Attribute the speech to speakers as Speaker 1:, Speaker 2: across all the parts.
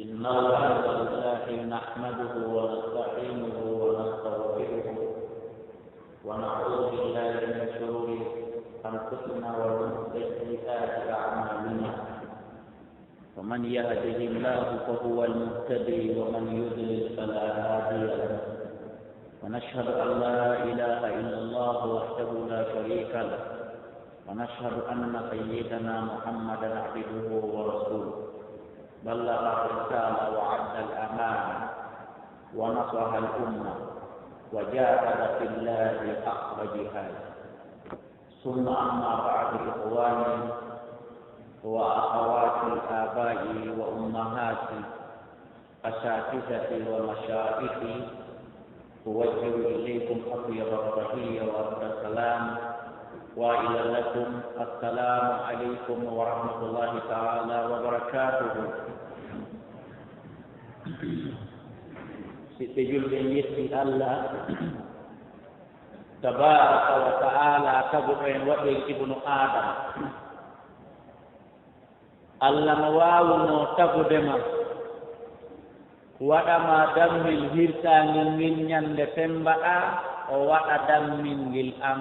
Speaker 1: إن الحمد لله نحمده ونستعينه ونستغفره ونعوذ بالله من شرور أنفسنا ومن سيئات أعمالنا ومن يهده الله فهو المهتدي ومن يضلل فلا هادي له ونشهد أن لا إله إلا الله وحده لا شريك له ونشهد أن سيدنا محمدا عبده ورسوله بلغ الرسالة وعد الأمانة ونصح الأمة وجاهد في الله حق جهاده ثم أما بعد إخواني وأخواتي الآباء وأمهاتي أساتذتي ومشايخي أوجه إليكم أطيب التحية وأفضل السلام وإلى لكم السلام عليكم ورحمة الله تعالى وبركاته. Sitijul yiti Allah tabaraka wa ta'ala kaburen wadi ibnu Adam Allah mawawuno tagudema waɗama dammil hirtangel ngel ñande tembaɗa o waɗa dammil ngel am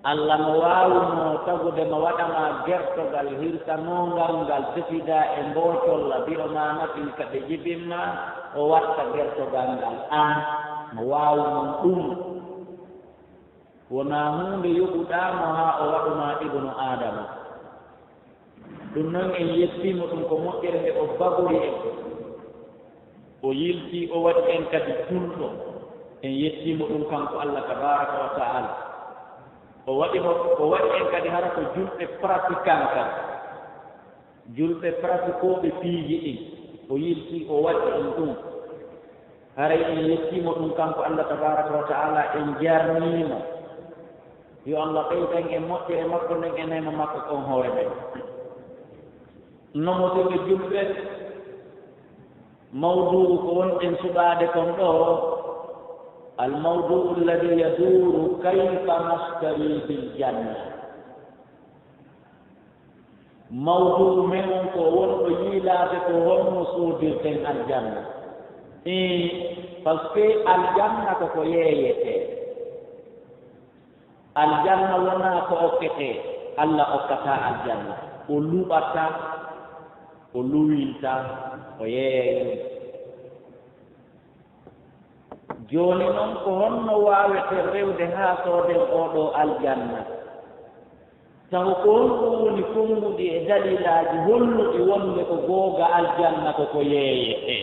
Speaker 1: Allah mo waawuno tagudema waɗama gertogal hirtanongal ngal defida e mboocolla biroma nafi kadi jibinma o watta gertogal ngal an mo waawunon ɗum wona hunde yoɓuɗamo ha o waɗuma ibnu adama ɗum noon en yettimo ɗum ko moƴƴere nde o bagori en o yilti o waɗi en kadi julɗo en yettimo ɗum kanko Allah tabaraka wa taala o waɗi en kadi hara ko julɓe pratiquant kan julɓe pratiquoɓe piiji ɗin o yilti o waɗi en ɗum haray en yettimo ɗum kanko Allah tabaraka wa taala en jarnimo yo Allah ɓeydan en moƴƴere makko nden en hema makko kon hoore men nomotoɓe julɓe mawduu ko wonɗen suɓaade kon ɗo الموضوع الذي يدور كيف نشتري في الجنة موضوع من كون يلا كون مسودين الجنة فسي الجنة كويته الجنة ونا كوكته الله أكتا الجنة ولوبتا ولوينتا كويه joni noon ko honno wawete rewde ha sooden oɗo aljanna taw ko honko woni konguɗi e dalilaji holluɗi wonde ko googa aljanna koko yeeyete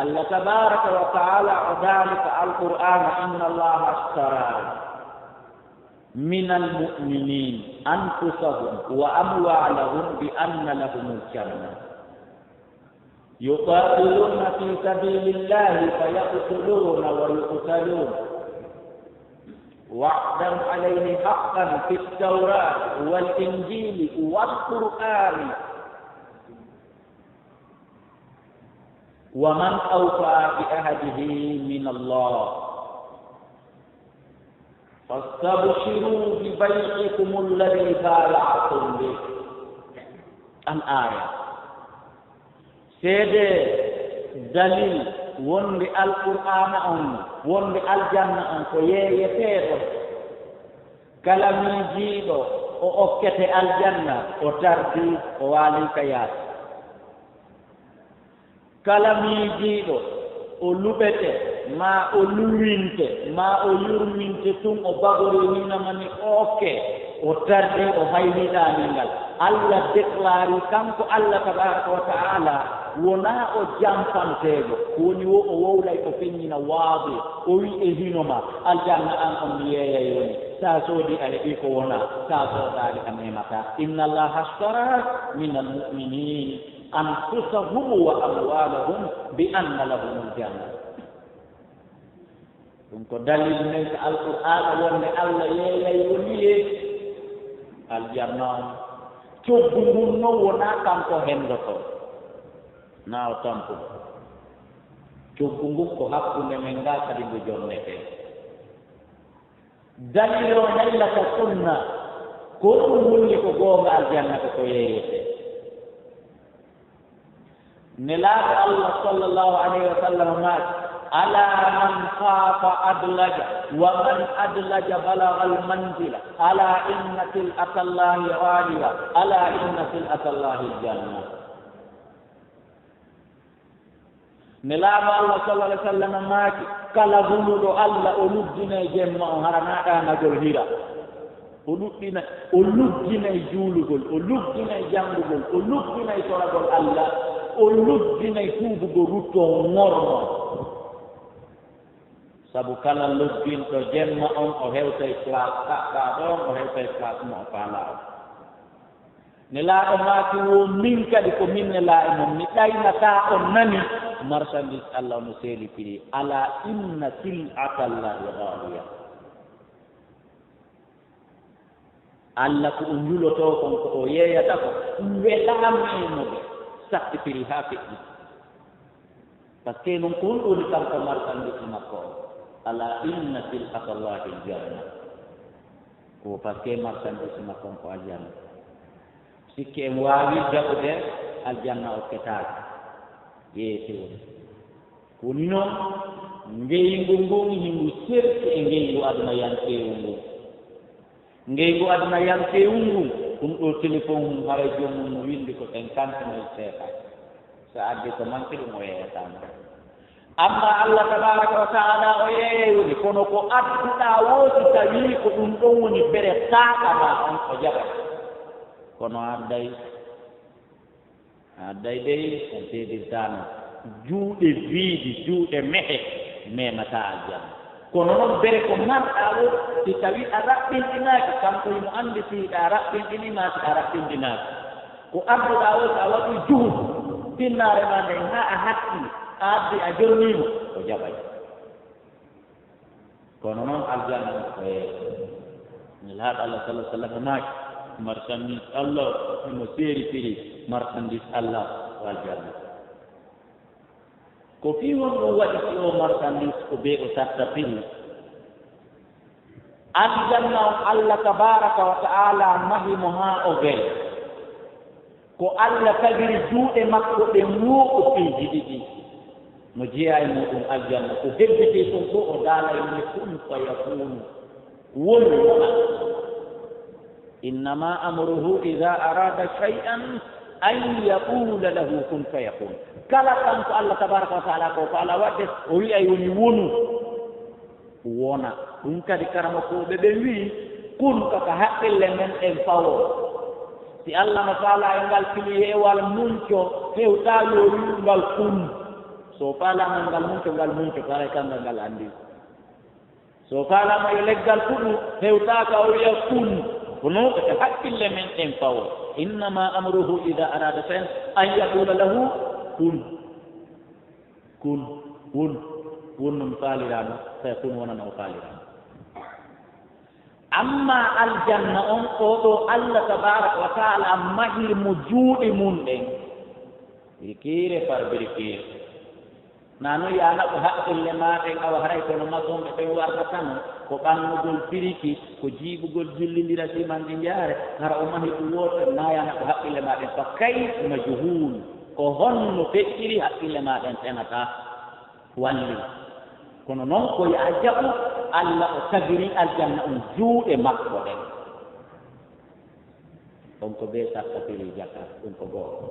Speaker 1: Allah tabaraka wa taala o dalika alqur'ana inna allaha ashtara min almuminin anfusahum wa amwalahum bi anna lahum aljanna يقاتلون في سبيل الله فيقتلون ويقتلون وعدا عليه حقا في التوراة والإنجيل والقرآن ومن أوفى بعهده من الله فاستبشروا ببيعكم الذي بايعتم به الآية seede dalil wonde alqur'ana on wonde aljanna on ko yeeyeteeɗo kala miijiiɗo o okkete aljanna o tardi o waali ka yaade kala miijiiɗo o luɓete ma o luwinte ma o yurminte tun o bagori winamani okke o tarde o hayliɗaani ngal Allah déclare kanko Allah tabaraka wa taala wona o jampanteego woni wo o wowlay o feññina waade o wi e hinoma aljanna an on mi yeeyay woni sa soodi a heɓi ko wona sa soodaali a memata inna allaha ashtara min almuminin anfusahum wa amwalahum bi anna lahum aljanna ɗum ko dalil men ko alqur'ana wonde Allah yeeyay woniye aljanna on coggu ngun noon wona kanko hendoto na o tampu coggu ngun ko hakkunde men ngal kadi ngo jonnete dalil o nallata sunna ko ɗum hulli ko goonga aljannata ko yeeyete nelaaɗo Allah sallllahu alayhi wa sallam maati ala man khaafa adlaja wa man adlaja balagha almanzila ala inna sil'ata allahi ghaliya ala inna sil'ata allahi aljanna nelaaɗo Allah sallallahu alayhi wa sallam maati kala huluɗo Allah o luddinay jemma o haranaɗanagol hira o luddinay juulugol o luddinay janngugol o luddinay toragol Allah o luddinay tuubugo rutto ngorno sabu kala luddinɗo jemma on o hewtay place kaɓɓa ɗon o hewtay place mo o faalaawo nelaaɗo maaki wo min kadi ko min nelaa e mon mi ɗaynataa on nani marchandise Allah ono seeli piri ala inna sil'ata allahi ghaliya Allah ko o njulotoo kon ko o yeeyata ko welaamenoɓe sakki piri haa feƴƴi par ce que noon ko ɗum ɗoni kanko marchandise makko o ala inna sil'ata allahi aljanna ko par ce que marchandise makko on ko aljanna sikki en waawi jaɓude aljanna o ketaaki yeetewo woni noon ngeygu ngun hingu serti e ngeygu aduna yanteewu ngun ngeygu aduna yanteewu ngun ɗum ɗo téléphone mum haray joomum no windi ko 50 000 seeɗa so addi ko manque ɗum o yeeyatama amma Allah tabaraka wa taala o yeeyewoni kono ko adduɗaa woodi tawii ko ɗum ɗon woni bere taaɗama on o jaɓat kono adday dey on seedirtaano juuɗe wiidi juuɗe mehe memata aljanna kono noon bere ko marɗaa o si tawii a raɓɓinɗinaaki kanko yimo anndi siiɗa a raɓɓinɗinimaaki a raɓɓinɗinaaki ko adduɗaa o so a waɗi juhud finnaare ma nden haa a haqqii a addi a jorniimo o jaɓay kono noon aljanna ko yeeso laaɗo Allah sallah sallam maaki marchandise Allah imo seeri piri marchandise Allah o aljanna ko fii won ɗum waɗi si o marchandise ko ɓe o sarta piri aljanna on Allah tabaraka wa taala mahimo haa o wele ko Allah tagiri juuɗe makko ɗe muuɗo piiji ɗiɗi no jeeya e muɗum aljanna ko hebbiti ton fof o daalayne kun fa yakunu woni wona innama amruhu ida arada shay'an an yaqula lahu kun fayakun kala kanko Allah tabaraka wa taala ko faala wadde o wi'ay woni wonu wona ɗum kadi karamokoɓe ɓe wii kun kaka haqqille men en fawo si Allah no faala e ngal piliyewal munco hewta yo wi'ngal kun so faalama ngal munco kala kangal ngal anndi so faalama e leggal fuɗu hewtaka o wiya kun kono kaka haqqille men en fawo innama amruhu ida arada shay'an an yaqula lahu kun num faalirano tawi kun wonano o faalirano amma aljanna on oɗo Allah tabaraka wa taala mahir mo juuɗe mum ɗen birikire par birikire nano yanaɓo haqqille maɗen awa haray kono masonɓe ɓen warta tan ko ɓannugol piriki ko jiiɓugol jullindira simanɗi jaare hara o mahi ɗum woto na yanaɓo haqqille maɗen fa kayf majhul ko honno feƴƴiri haqqille maɗen tenata walli kono noon ko ya jaɓu Allah o tagiri aljanna on juuɗe makko ɗen ɗon ko ɓe sakkatiri jaka ɗum ko goto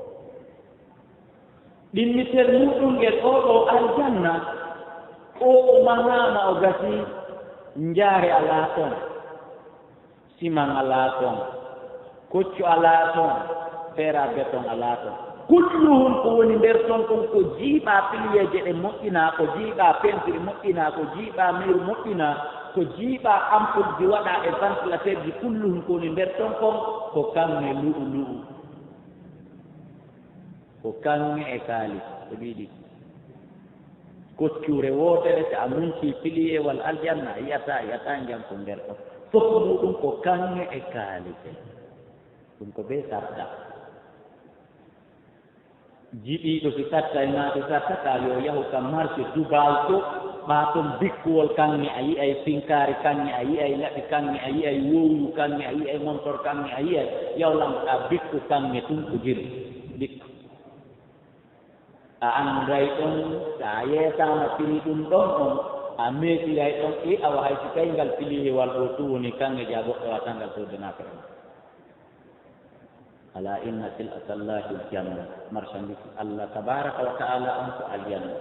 Speaker 1: ɗimmitel muɗum ngel oɗo aljanna o mahama o gasi njaare alaa toon siman alaa toon koccu alaa toon feera beton alaa toon kulluhum ko woni nder toon kon ko jiiɓaa piliyeeje ɗe moƴƴinaa ko jiiɓaa pentiri moƴƴinaa ko jiiɓaa miru moƴƴinaa ko jiiɓaa ampoule ji waɗaa e ventilateur ji kulluhum ko woni nder toon kon ko kaŋŋe lu'u ko kaŋŋe e kaalis ko ɗiɗi koccure wootere so a munci piliyewal aljanna yiyata jam ko nder ɗon fof muɗum ko kaŋŋe e kaalise ɗum ko ɓe sarta jiɗiiɗo si tatta e naade sartata yo yahu kam marché dubal to batum bikkuwol kanŋe a yi'ay finkaari kanŋe a yi'ay laɓi kanŋe a yi'ay wowu kanŋe a yi'ay montor kanŋe a yi'ay yawlanɗa bikku kanŋe tun ko jiri bikku a annday ɗon so a yeetama pili ɗum ɗon ɗon a meeɗiray ɗon awa hay so tawi ngal pilihewal ɗo tu woni kanŋe ja goɗɗo wata ngal sodenaka en ala inna sil'ata llahi ljanna marchandise allah tabaraka wa taala on ko aljanna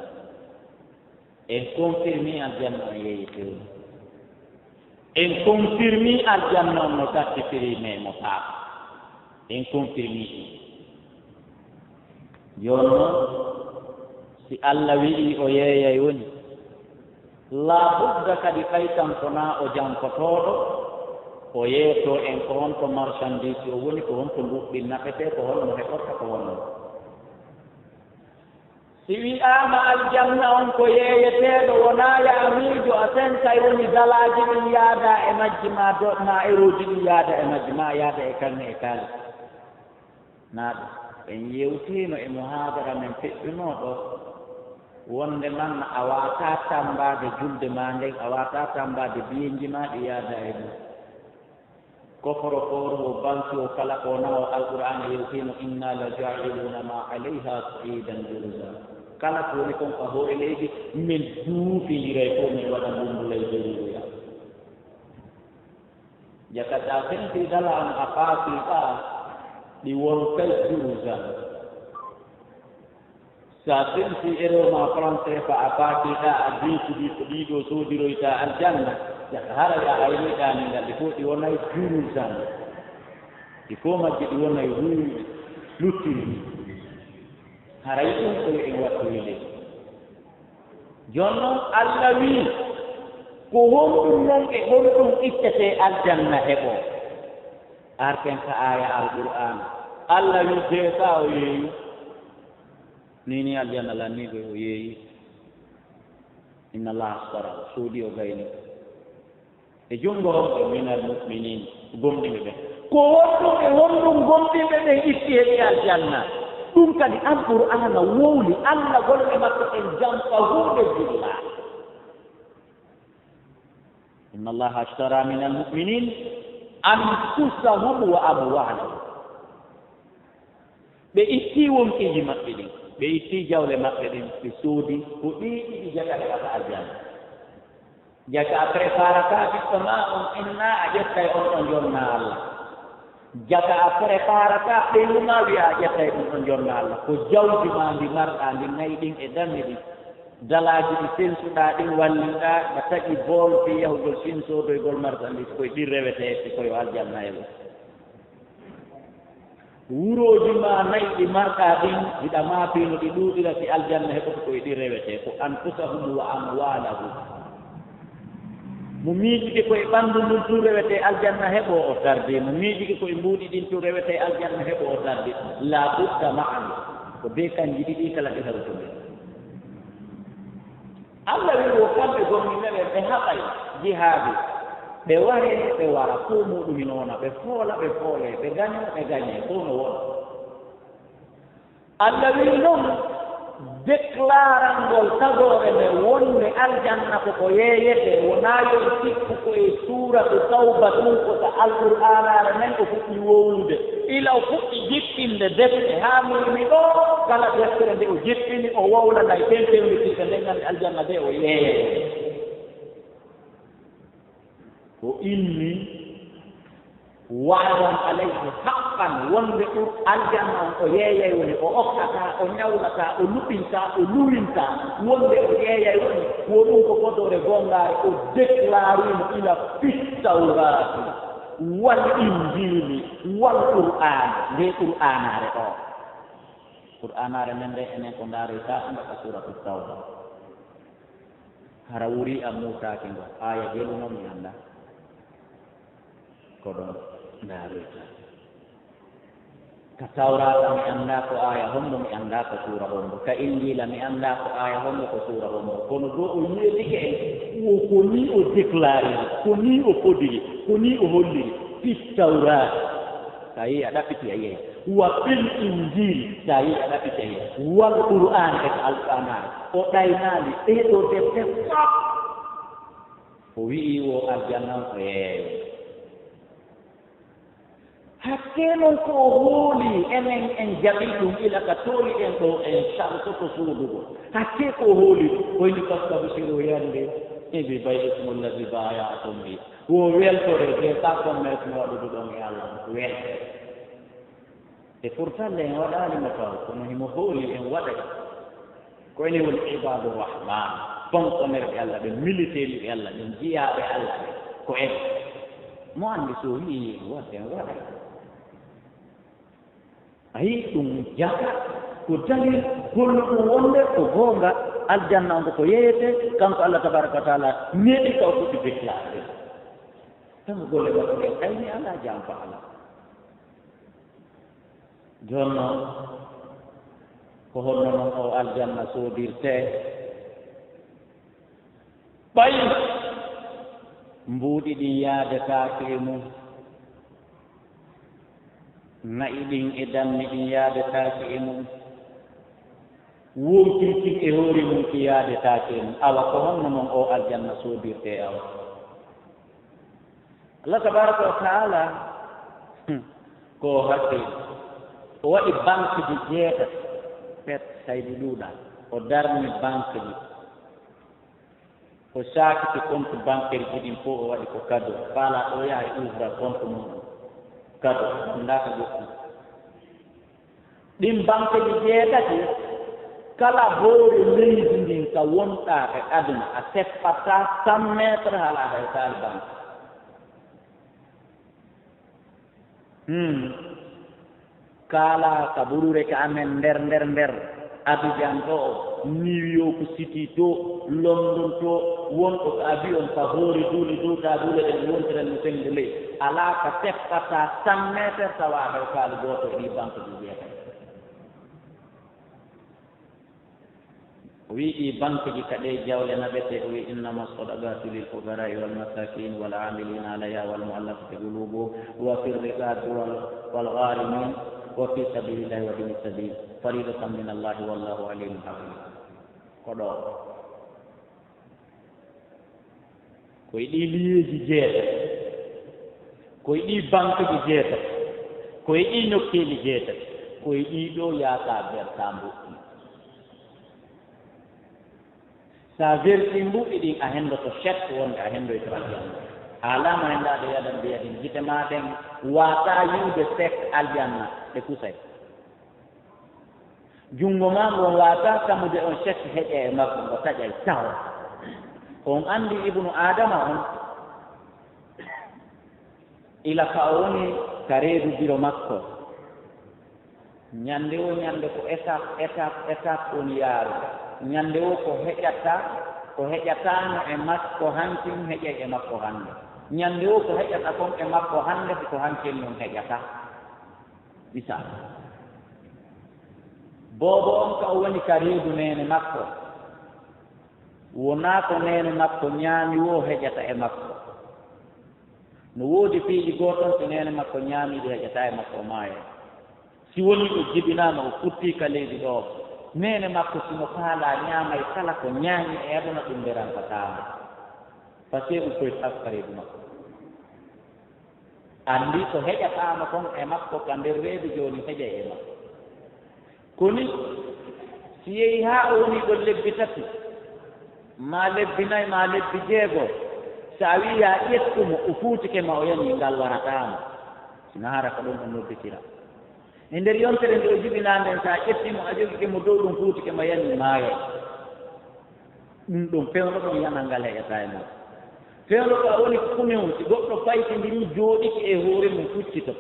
Speaker 1: en confirmi aljanna on yeeyetewni en confirmi aljanna on no tattitiri mais mo paama en confirmi joni noon si allah wi'i o yeeyay woni laabudda kadi fay tan kona o jankotoɗo o yeeto en ko honto marchandise o woni ko honto luɓɓi nafete ko honno heɓorta ko wonno si wi'ama aljanna on ko yeeyeteɗo wona yaamiijo a senkay woni dalaji ɗin yaada e majji ma eroji ɗin yaada e majji ma yaada e kanne e kaali naaɗo en yewtino e muhadara men feƴƴunoɗo wonde man a wata tambade julde ma nden a wata tambade biyenji ma ɗi yaada e ɗum koforo koro o banki o kala ko nawo alqur'ana yewtino inna la ja'iluna ma alayha sa'idan juruza kala ko woni kon ko hoore leydi min duufidiray ko min waɗa mbumbolay jeruya jakata fenti dala on a faasiɗa ɗi won kay juruza sa fenti eroma français fa a faasiɗa a diikuɗi ko ɗiɗo soodiroyta aljanna jaka hara ya ayniɗani ngal ɗi fof ɗi wonay jurusan ɗi fof majji ɗi wonay ruuɗi luttiri haray ɗum koye en wattoyde jooni noon allah wii ko honɗum noon e honɗum ittete aljanna heɓo arten ka aya alqur'an allah wii deesa o yeeyi nini aljanna lanniɓe o yeeyi inna allaha astara o soodi o gayni e junngo honɓe minal muminin gomɗiɓe ɓen ko honɗum e honɗum gomɗiɓe ɓen itti heɓi aljanna ɗum kadi alqur'ana wowli allah golle makko en jampa hunde billah inna allaha ashtara min almuminin anfusahum wa amwalahum ɓe itti wonkiji maɓɓe ɗin ɓe itti jawle maɓɓe ɗin ɓe soodi ko ɗiɗiɗi jaga heɓata aljanna jaka a préparata ɓiɗɗo ma on inna a ƴettay on ɗo jonna allah jaka a préparata ɓeynuma wiya a ƴettay ɗum ɗo jonna allah ko jawdi ma ndi marɗa ndi nayi ɗin e danne ɗin dalaji ɗi sensuɗa ɗin walliɗa ɗa taƴi bool fi yahugol sinsodoygol marchandise koye ɗin rewete koye aljanna e ɗum wuroji ma nayi ɗi marɗa ɗin hiɗa maafino ɗi ɗuuɗira si aljanna heɓoto koye ɗin rewete ko anfusahum wa amwalahum mo miijike koye ɓanndu ndun tun rewete aljanna heɓo o tarde mo miijike koye mbuuɗi ɗin tun rewete aljanna heɓo o tarde la budda ma'an ko be kanji ɗiɗi kala ɗi harutuɓe allah wi wo kamɓe gomniɓe ɓe ɓe haɓay jihaade ɓe ware ɓe wara fo muɗumi noona ɓe foola ɓe foole ɓe gaño ɓe gañe fo no wona allah wi noon déclarangol tagore nde wonde aljanna koko yeeyete wona yon sikku koye suuratu tawba ɗum kota alqur'anare men ko fuɗɗi wowlude ila o fuɗɗi jippinde defte haa mimi ɗo kala deftere nde o jippini o wowlanay tentewni sikka ndengande aljanna de o yeeyete ko inni wa'dan alayhi haqqan wonde ɗum aljanna on o yeeyay woni o okkata o ñawlata o luɓinta o luwinta wonde o yeeyay woni wo ɗum ko fotore gongaare o déclarimo ila fistawrati wal injili wal qur'an nde qur'anare o qur'anare men nde enen ko ndaareta mbaka suratu tawba hara wuri a muutaki ngo aya jelu noon mi annda ko ɗon ndaareta ka tawrata mi annda ko aya hombo mi annda ko suura hombo ka injila mi annda ko aya hombo ko suura hombo kono do o yiɗike en ko ni o déclaré ko ni o fodiri ko ni o holliri fi tawrat sai ada pitiye wa bil injil sai ada pitiye wal qur'an et al-qur'an o daynali e do defte fop o wi wo aljanna hakke non ko hooli enen en jaɓi ɗum ila ka tooli en ɗo en sarto ko suudugo hakke ko hooli hoyni kaskabu siro yande eɓe bay ismullahi bayatum bi wo weltore de sa commerce mi waɗudu ɗon e allah welte e pourtant en waɗanimo taw kono himo hooli en waɗa ko ene woni ibadu rahman bonkonerɓe allah ɓe militeri ɓe allah ɓe jiyaɓe allah ɓe ko en mo andi so wi wadde en waɗa ayi ɗum jaka ko dalil golluɗum wonde ko goonga aljanna onko ko yeyete kanko allah tabaraka wa taala neɗi kaw fuɗi déclaré tanko golle goɗɗo ɗen kayni ala jam fa ala jooni noon ko honno noon o aljanna soodirte ɓayi mbuuɗi ɗin yaadetaake e mum na'i ɗin e dammi ɗin yaadetaake e mum wontirtin e hoore mum ki yaadetaake e mum awa ko honno noon o aljanna soodirte awa allah tabaraka wa taala ko hakke o waɗi banque ji jeetati pet saydi ɗuuɗal o darni banque ji o saakiti compte bancaire ji ɗin fof o waɗi ko cadeau faala ɗo yaha e ouvra compte mum cadeau ndaka goɗɗum ɗin banque ji jeetati kala hoore leydi ndin ka wonɗa e aduna a seppata 100 métre hala hay sal banque kala ka ɓurure ka amen nder Abidjan ɗo New York City to London to wonɗo ko avion ka hoore duuɗi duuta duule ɗen wontiren no sengde ley ala ka seppata 100 métre tawa taw kaali gooto e ɗi banque ɗi wiyata o wii ɗi banque ji kaɗe jawle naɓete o wi innama sadaqatu lil fuqarai wal masakin wal amilina alayha wal muallafati qulubuhum wa fi riqabi wal gharimin wa fi sabilillahi wa bini sabil faridatan min allahi wallahu alimun hakim ko ɗo koye ɗi liyeji jeeta koye ɗi banque ji jeeta koye ɗi nokkeeli jeeta koye ɗi ɗo yaaka berta mbuɗɗi sa verti mbuɗɗi ɗin a henndoto chèque wonde a henndoy to aljanna haalama henndaɗo yaɗan mbiya ɗin gite ma ɗen waata yiwde sek aljanna e kusay junngo ma ngon waata samude on chèque heƴe e makko ngo taƴay tawa on anndi ibnu adama on ila ka o woni ka reedu biro makko ñannde o ñannde ko étape on yaarude ñannde o ko heƴataano e makko hankin heƴe e makko hannde ñannde o ko heƴata kon e makko hannde ko hankin non heƴata misal boobo on ka o woni ka reedu nene makko wonaa ko nene makko ñaami wo heƴata e makko no woodi piiƴi gooton so nene makko ñaamiiɗo heƴata e makko maayo si woni o jibinaama o furtii ka leydi ɗo nene makko sino faalaa ñaamay kala ko ñaami e aduna ɗum nderanfataama par ce que ɗum koye afka reedu makko anndi ko heƴataama kon e makko ka nder reedu jooni heƴa e makko koni si yehii haa o woni ɗo lebbi tati ma lebbi nayi ma lebbi jeego so a wii a ƴettumo o fuutike ma o yani ngal warataama sino hara ko ɗon o nodditira e ndeer yontere nde o jibinaa nden so a ƴettimo a jogike mo dow ɗum fuutike ma yani maayo ɗum ɗum pewno ɗum yanal ngal heƴataa e mum pewno ko a woni kumewum si goɗɗo faytindiri jooɗiki e hoore mum fuccito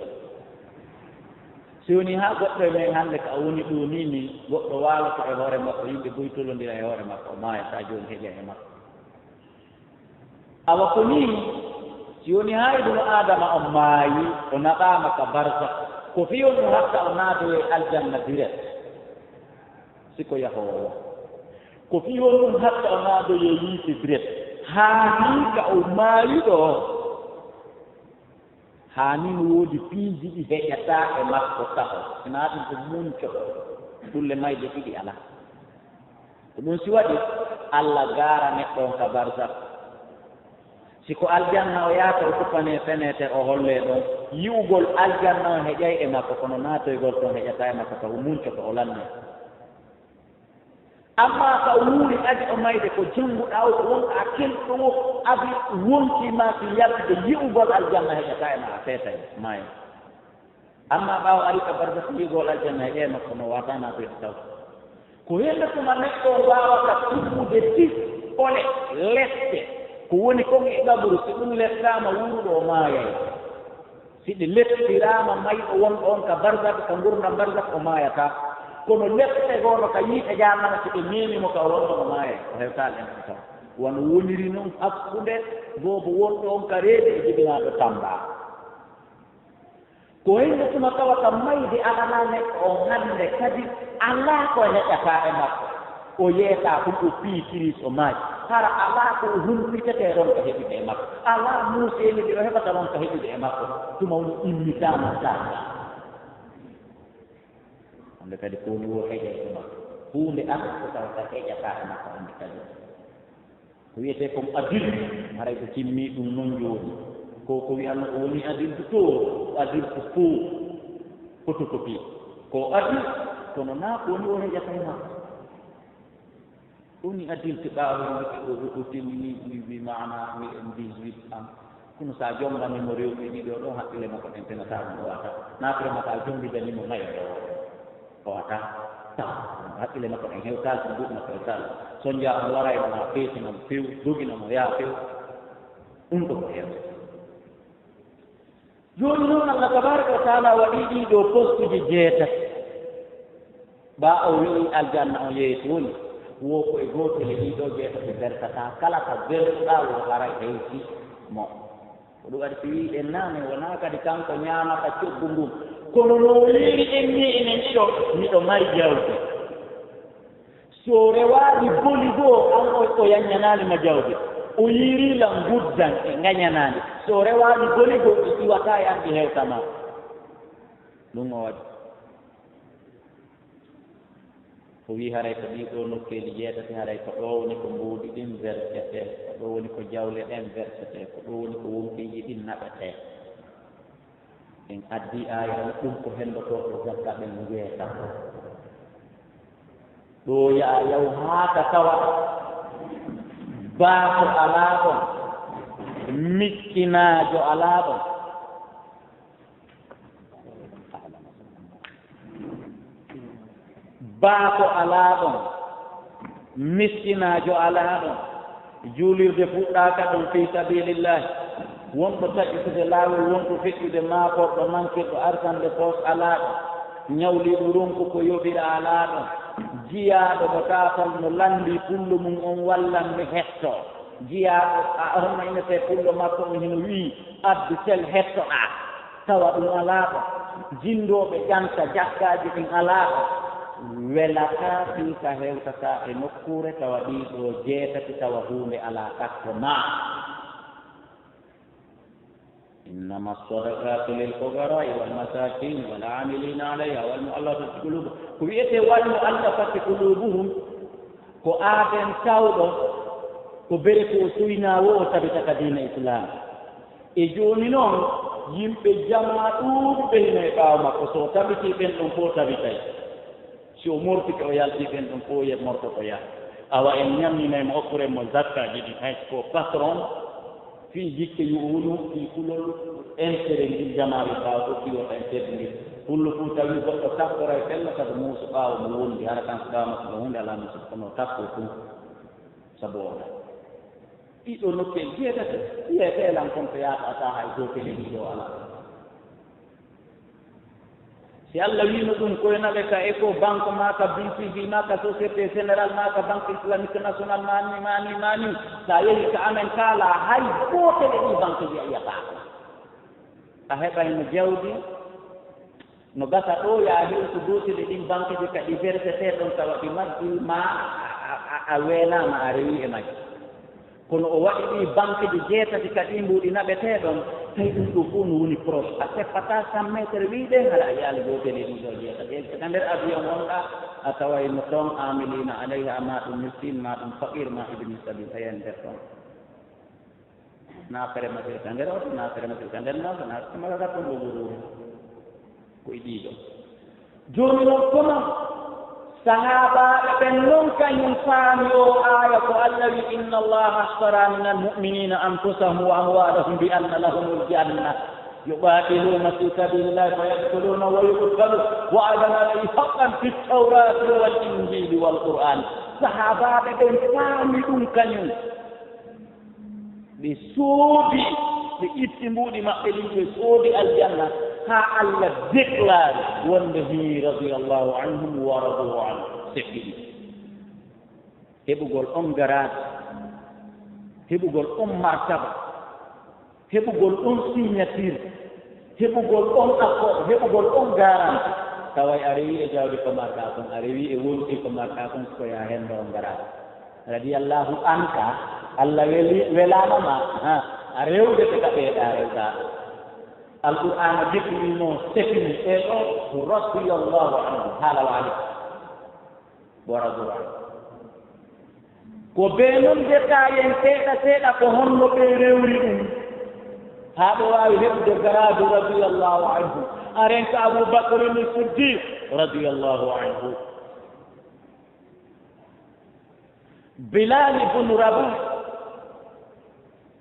Speaker 1: si woni haa goɗɗo e men hannde ko a woni ɗo ni ni goɗɗo waaloto e hoore makko yimɓe boytolondira e hoore makko maaya so a jooni heƴa e makko awa ko ni si woni haa ibnu adama o maayi o naɓaama ka barsa ko fiyon ɗum hatta o naadoyo e aljanna direct siko yahoowo ko fiyon ɗum hatta o naadoyo yiite direct haa ni ka o maayi ɗo hanin woodi piiji ɗi heƴata e makko taho sina ɗum ko munco ɗulle mayde ɗiɗi ala ko ɗum si waɗi Allah gaara neɗɗo on ka barzak siko aljanna o yaata o tupane fenete o holle ɗon yi'ugol aljanna o heƴay e makko kono naatoygol ton heƴata e makko taw munco ko o lanne amma ka wuuri adi o mayde ko jannguɗa o ko wonka a kelɗo o abi wontima ko yaltude yi'ugol aljanna heƴata e ma a feetay maayo amma ɓaawo ari ka barzak yi'ugol aljanna heƴe makko no wata naatoyde taw ko hellatuma neɗɗo wawata tummude tis ole lette ko woni kon e ɗaɓuru si ɗum lettama wuruɗo o maayay si ɗi lettirama mayɗo wonɗo on ka barzak ka gurdam barzak o maayata kono lette gono ka yiiɗe jamana si ɓe memimo ka wonɗo o maayay o hewtal en taw wono woniri noon hakkude boobo wonɗo on ka reedi e jibinaɗo tamba ko hellatuma tawata mayde alana neɗɗo on hande kadi ala ko heƴata e makko o yeeta ɗum o piikiris o maaji hara ala ko humpitete ron ko heɓide e makko ala muuseni ɗi o heɓata ron ko heɓide e makko tuma woni immitama sanga hande kadi ko woni wo heƴa e makko hunde an ko tawata heƴata e makko hande kadi ko wiyete comme adulte haray ko timmi ɗum noon jooni ko wiyanno ko woni adulte to adulte fo photocopie ko adulte kono naa ko woni o heƴata e makko ɗum ni adulte ɓaawo o timmi mana mi 18 ans kono sa jonganimo rewɓe ɗiɗo ɗo haqqille makko ɗen penata ɗum o wata natremata jongidanimo nayo ɗo o wata taw haqqille makko ɗen hewtal ko duuɓi makko hewtal so jaa on wara ema feetinamo few joginamo yaa few ɗum ɗo ko hewta jooni noon Allah tabaraka wa taala waɗi ɗiɗo postuji jeetati ɓa o wi'i aljanna o yeetoni wo ko e gootele ɗiɗo jeetati bertata kala ko berɗuɗa wo haray hewti mo ko ɗum waɗi si wiiɗen naane wona kadi kanko ñaamata coggu ngun kono no wiiri en ni enen ɗiɗo miɗo mari jawdi so rewaɗi boli goo an o yaññananima jawdi o yiirila guddan e gañanandi so rewaɗi boli goo ɗi iwata e an ɗi hewtama ɗum o waɗi o wi haray ko ɗiɗo nokkeeli jeetati haray ko ɗo woni ko mbuuɗi ɗin versete ko ɗo woni ko jawle ɗen versete ko ɗo woni ko wonkeeji ɗin naɓete en addi aya ɗum ko henndotoɗo zakka ɓen ngeeta ɗo yaa yaw haata tawa baako alaa ɗon miskinaajo alaa ɗon baako alaa ɗon miskinaajo alaa ɗon juulirde fuɗɗaaka ɗon fi sabilillahi wonɗo taƴitude laawol wonɗo feƴƴude maakorɗo mankirɗo arsande poos alaa ɗon ñawliiɗo ronku ko yoɓira alaa ɗon jiyaaɗo mo taafal no lanndi pullo mum on wallan mi hettoo jiyaaɗo a honno inete pullo makko on hino wii abdu sel hettoɗaa tawa ɗum alaa ɗon jinndooɓe ƴanta jakkaaji ɗin alaa ɗon welata fi ka hewtata e nokkuure tawa ɗiɗo jeetati tawa huunde alaa ɗakko ma innama sadaqatu lilfuqarai walmasakin walamilina alayha walmuallafati qulubuhum ko wiyete walmuallafati qulubuhum ko aaden tawɗo ko bere ko suynawo o tabita ka diina islam e jooni noon yimɓe jama ɗuuɗɓe hino e ɓaawa makko so tabiti ɓen ɗon fof tabitay si o mortike o yalti ɓen ɗum fof ye mortoto yaha awa en ñamminaymo okkuremo zakkaji ɗi hay ko patron fii jikke yu'ulu fii kulol intérêt ngil jamaɓe ɓaawa ɗo kiwota en tedde ngil hullo fuu tawi goɗɗo takkora e fella kadi muuso ɓaawa mo wondi hara kan so ɓaawa makko no hunde alaa musid kono takko fuu sabu oɗa ɗiɗo nokkel jeetati wiyete elan kon to yaaɗata hay gootele ɗiɗo alaa si Allah wiino ɗum koynaɓe ka éco banque ma ka BCV ma ka société général ma ka banque islamique national mani sa yehi ka amen kaala hay gootele ɗi banque ji a yiyataako a heɓayno jawdi no gasa ɗo yaa hew so gootele ɗin banque ji ka ɗi versete ɗon tawa ɗi majji ma a weelaama a rewi e majji kono o waɗi ɗi banque ji jeetati ka ɗi mbuuɗi naɓetee ɗon hay ɗum ɗo fof no woni proche a seppata 100 métre wiide haɗa yaali gootele ɗum ɗo jeyata ƴeewi saka nder avion wonɗa a tawayno ɗon amilina alayha ma ɗum miskin ma ɗum faqir ma ibni sabil ayen nder ɗon naafere masiri ka nder oto naafere masiri ka nder noto naafere magaga ɗum ɗo wuro ko e ɗiɗo jooni noon kono sahabaɓe ɓen noon kañum faami o aya ko allah wi inna allaha ashtara min almuminina anfusahum wa amwalahum bi anna lahum ljanna yuqatiluna fi sabilillahi fayaqtuluna wa yuqtalu wa'adan alayhi haqqan fi ltawrati walinjili walqur'an sahabaɓe ɓen faami ɗum kañum ɓe soodi ɓe itti mbuuɗi maɓɓe ɗin ɓe soodi aljanna ها الله ذكر وانه رضي الله عنهم ورضوا عنه سبيل هبقول غرات هبقول مرتبة هبقول سيناتير هبقول أقوى هبقول غرات تواي أريوي أجاودي كماركاكم أريوي أولي كماركاكم سكويا هندو غرات رضي الله عنك الله ولا ما أريوي دكتور أريوي القرآن ذكر منه سكن رضي الله عنه هذا العلي ورضوا عنه وبينهم دكاين سيدا كهم بيروريهم هذا واي هبد غراد رضي الله عنه أرنك أبو بكر الصديق رضي الله عنه بلال بن رباح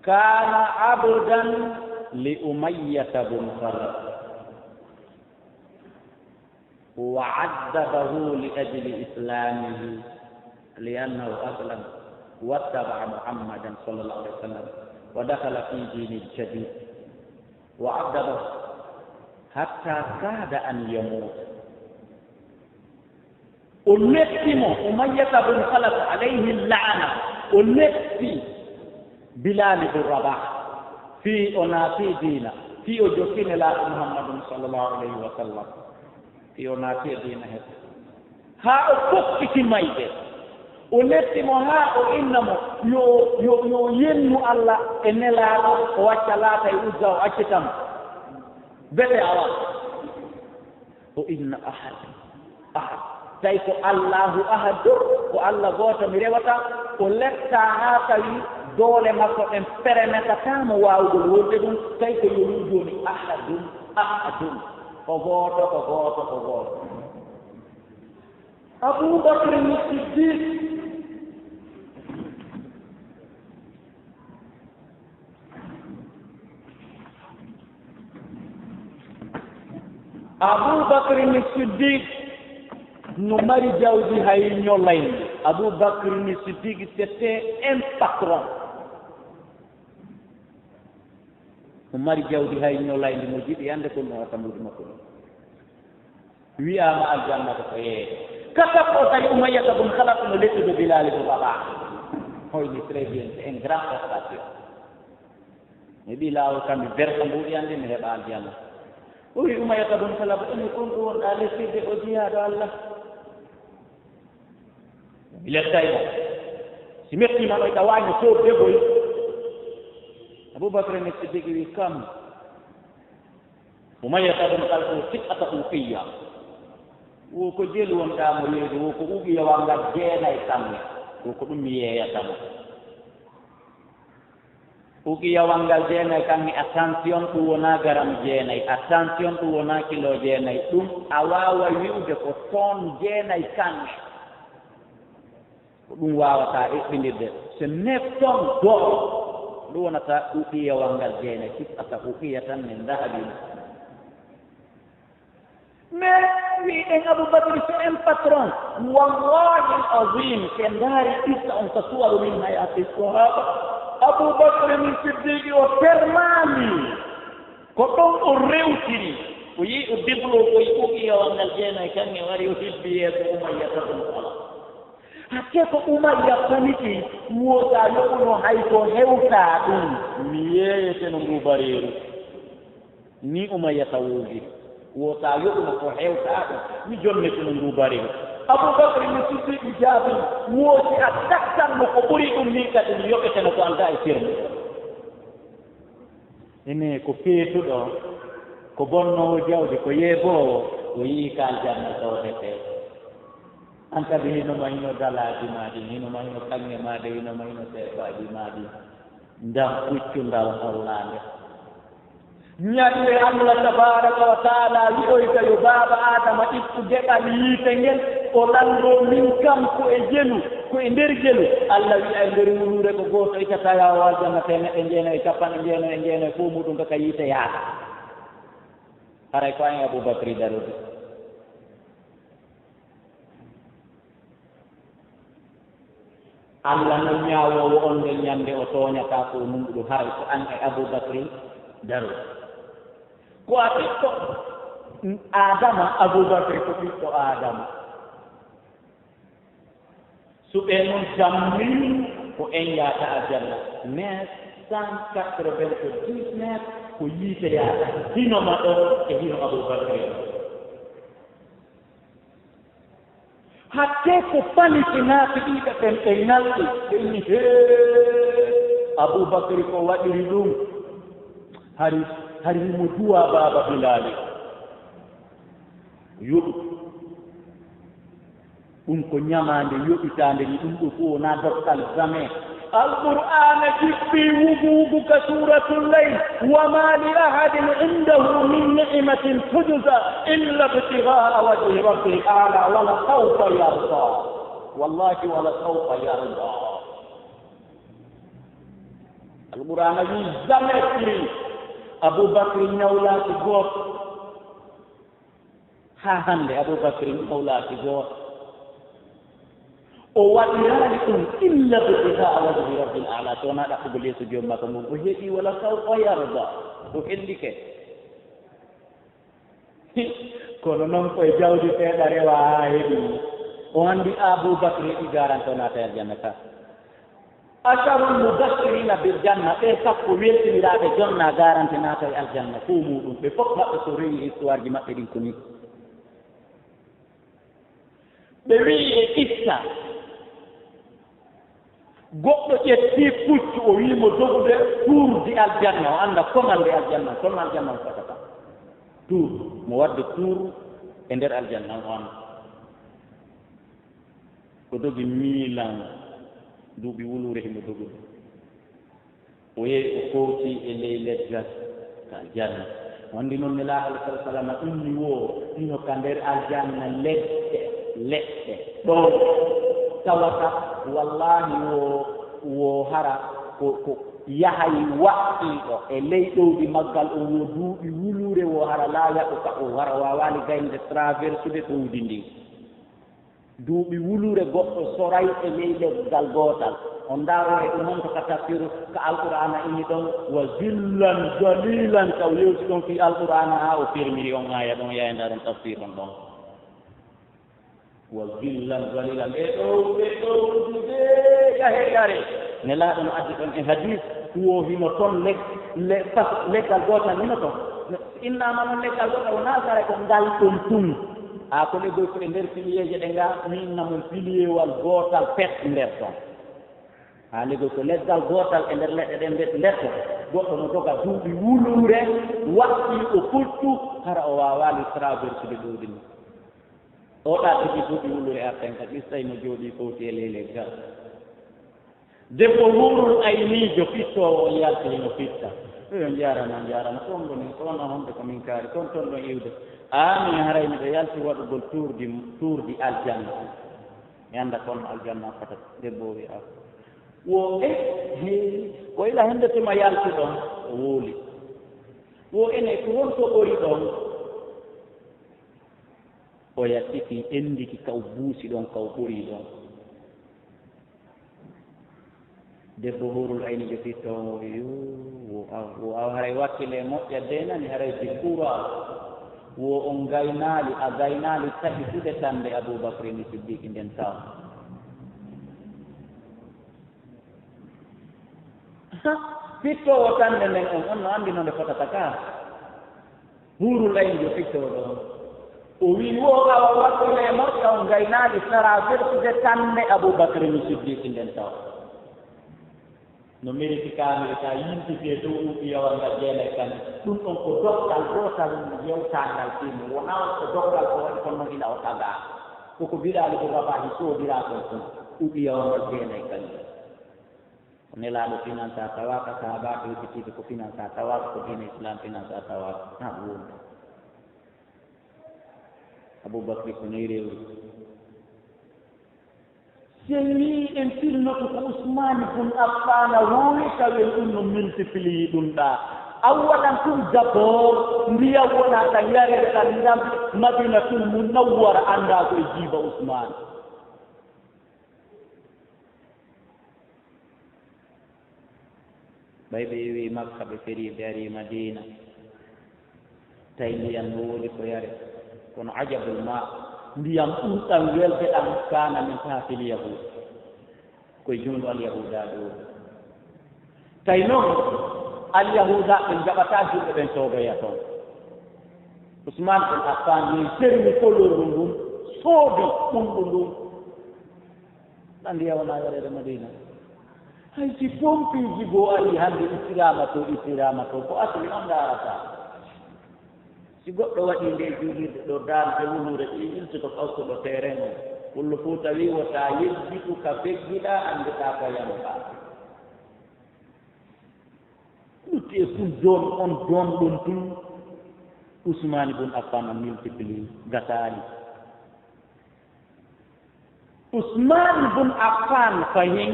Speaker 1: كان عبدا لأمية بن خلف وعذبه لأجل إسلامه لأنه أسلم واتبع محمدا صلى الله عليه وسلم ودخل في دين الجديد وعذبه حتى كاد أن يموت ونكتم أمية بن خلف عليه اللعنة ونكتم بلال بن رباح في أناتي دينا في أجوكين لا محمد صلى الله عليه وسلم في أناتي دينا ها أفق إتمايته ونتم ها إنما يو ينو الله إن لا وشلاته يوزع أكتم بلي الله وإن أحد تيكو الله أحد والله غوتا مريوتا ولتا هاتي dole makko en perenetataamo waawgol wonde ɗum tawi ko yoni jooni ahadum ko gooto aboubacre ni siddiq aboubacre ni siddiq no mari jawdi hay ñolayde aboubacre ni siddiq c'était un patron mo mari jawdi hay ñolayde mo jiɗi yande ko no tambude makko ɗum wiyama aljanna ko yeeɗe kaka ko tawi umayyata bun khalaf no lettude bilal bo baba hoyni très bien c'est un grand prestation mi ɓi laawol kamɓe berka mbuɗi ande mi heɓa aljanna o wi umayyata bun khalaf ene kon ɗo wonɗa lessirde o jiyaɗo allah mi lettaymo si mettima ɗo ɗawani soofde boy aboubacre ne siddiqi wi kam umayyata bun khalaf sikkata uqiya wo ko jeli wonɗamo yeede wo ko uɓiyawa ngal jeenayi kamɓe wo ko ɗum mi yeeyatamo uqiyawal ngal jeenayi kamɓe attention ɗum wona garam jeenayi attention ɗum wona kilo jeenayi ɗum a wawa wi'ude ko ton jeenayi kamɓe ko ɗum wawata eɓɓinirde so 9 tonnes d'or ɗum wonata uqiyawal ngal jeenayi sikkata uqiya tan min dahabino mais wiɗen aboubacry c'est un patron wallahi azim ke ndaari issa on ka suwaru min hayati sahaba aboubacry min siddiqi o fermani ko ɗon o rewtiri o yi o diblo o yi uqiyawal ngal jeenayi kange wari o hibbi yeeso umayyata ɗum kala hakke ko umayya paniti wota yoɓuno hay ko hewta ɗum mi yeeyete no ngubareeru ni umayyata woodi wota yoɓuno ko hewta ɗum mi jonnete no ngubareeru aboubacry mi siddiqi jaabi wooti a daktanno ko ɓuri ɗum ni kadi mi yoɓeteno ko anda e firme ene ko feetuɗo ko bonnowo jawdi ko yeeboowo o yii ka aljanna tawdete an kadi hinoma hino dalaaji maaɗi hinoma hino kaŋŋe maaɗe hinoma hino seefaaji maaɗi ndam puccungal hollaande ñaɗɓe Allah tabaraka wa taala wi'oyta yo baaba adama ittu geɗal yiite ngel o lanndo min kam ko e jelu ko e nder jelu Allah wi'a e nder wuluure ko gooto ittata yawo aljanna te neɗɗe njeeno e capanɗe njeeno e fof muɗum kaka yiite yaata haray ko en Aboubacry darude Allah no ñaawowo on nde ñande o tooñata ko nunɗuɗum haray ko an e Aboubacry darude ko a ɓiɗɗo adama Aboubacry ko ɓiɗɗo adama suɓe noon jammin ko en yaata aljanna mais 190 mètres ko yiite yaata hinoma ɗo e hino Aboubacry hakke ko panitinaaɓe ɗiɗa ɓen ɓe ngalɗi ɓeni he Aboubacry ko waɗiri ɗum hari mo duwa baaba Bilali yoɓu ɗum ko ñamaande yoɓitaande ni ɗum ɗo fof wona doktal jamais alqur'ana jippi wuguugu ka suratul layl wama li ahadin indahu min ni'matin tujza illa ibtigha'a wajhi rabbil a'la wala sawfa yarda wallahi wala sawfa yarda alqur'ana wi jamais pli Aboubacry ñawlaaki gooto haa hannde Aboubacry ñawlaaki gooto o waɗiraani ɗum illa ibtigha'a wajhi rabbil a'la to wonaa ɗaɓɓugo leeso joom makko ngon o heɓii wala sawfa yarda o hellike kono noon koye jawdi seeɗa rewa haa heɓii o anndi Aboubacry ɗi garante o naata aljanna ka asharul mubashirina bil janna ɓe sappo weltiniraaɓe jonna garante naata e aljanna fo muɗum ɓe fof maɓɓe so rewi histoire ji maɓɓe ɗin ko ni ɓe wii e issa goɗɗo ƴettii puccu o wiimo dogude tuurdi aljanna o annda komande aljanna kono aljanna o fatata tuur mo wadde tuur e nder aljanna o annda ko dogi 1000 ans duuɓi wuluure himo dogude o yehi o kowti e ley leggal ka aljanna wandi noon nelaaɗo alah sala sallam ummi wo ino ka nder aljanna leɗɗe ɗo tawata wallahi wo hara ko yahay waɗɗiiɗo e ley ɗowdi maggal o wo duuɓi wuluure wo hara laa yaɗo ka o hara waawaali gaynde traversude ɗowdi ndin duuɓi wuluure goɗɗo soray e ley leggal gootal on ndaaro e ɗum noon ko ka tafsiru ko alqur'ana inni ɗon wa zillan dalilan taw yewti ɗon fi alqur'ana haa o firmiri on aya ɗon yayda ɗon tafsir on ɗon wa zillan dalilan e ɗowdi de yahe yare nelaaɗo no addi ɗon e hadis huwo hino toon leggal gootal hino toon innama noon leggal gootal o naasare ko ngal ɗum tun ko leggoy ko e nder pilieje ɗe nga min namon piliewal gootal pet nder toon leggoy ko leggal gootal e nder leɗɗe ɗen nder toon goɗɗo no doga duuɓi wuluure waɗɗi o puccu hara o waawaali traversude ɗowdi ni o ɗa tigi duuɓi wuluure arten ka ƴistay no jooɗii fowti e ley leggal debbo wurul ayniijo fittoowo o yalti hino fitta yo jarana toon goni toon honde ko min kaari toon ɗon iwde min haray miɗo yalti waɗugol tuurdi aljanna mi annda kono aljanna fata debbo wi a wo ko ila hendetema yalti ɗon o wooli wo ene ko wonto ɓori ɗon o yattiki enndiki kaw buusi ɗon kaw ɓori ɗon debbo hurul aynijo fittoowo wo aw haray wakkile moƴƴa de nani haray dikkura wo on gaynaali a gaynaali taƴi fuɗe tande Aboubacry ni siddiqi nden taw fittoowo tande nden on no anndi no nde fotata ka hurul aynijo fittoowo ɗon o wii wo awa wakkile moƴƴa on gaynaali traversude tande Aboubacry ni siddiqi nden taw no meriti kamere ta yimti te to ubi yawanga jena kan dum on ko dokkal gotal yewtangal timo wona ko dokkal ko woni kono ila o taga ko bidali ko babahi so bira ko ubi yawanga jena kan nelaɗo finance tawaka sahabaɓe yejjitiɓe ko finance tawaka ko dine islam finance tawaka ha woni aboubacry ko nayi rewri senni en filnoto ko ousmane bun affana wowi tawen ɗum no multiplie ɗum ɗa aw waɗan tum d'abord mbiya wona tan yarede tan ndam madina tum mu nawwara anda koye jiiba ousmane ɓay ɓe wi makka ɓe feri ɓe ari madina tawi ndiyam no woodi ko yare kono ajabul ma ndiyam ɗumɗam welde ɗam kana min tahtil yahud koye jungo alyahuda ɗo tawi noon alyahuda ɓen jaɓata julɓe ɓen soodoya toon ousmane ɓen affan yehi serni kolordu ndun soodi ɗumɗu ndun ɗa ndiya wona yarede madina hay si pompiji goo ari hannde ittirama to ko asli on darata si goɗɗo waɗi nde juulirde ɗo darde wulure ɗi iltoto kawtuɗo terrain o wullo fuu tawi wota yejjitu ka beggiɗa anndeɗa ko yamɗa ɗutti e fuu zone on zone ɗon tun ousmane bun affan on multiplie gasali ousmane bun affan fayin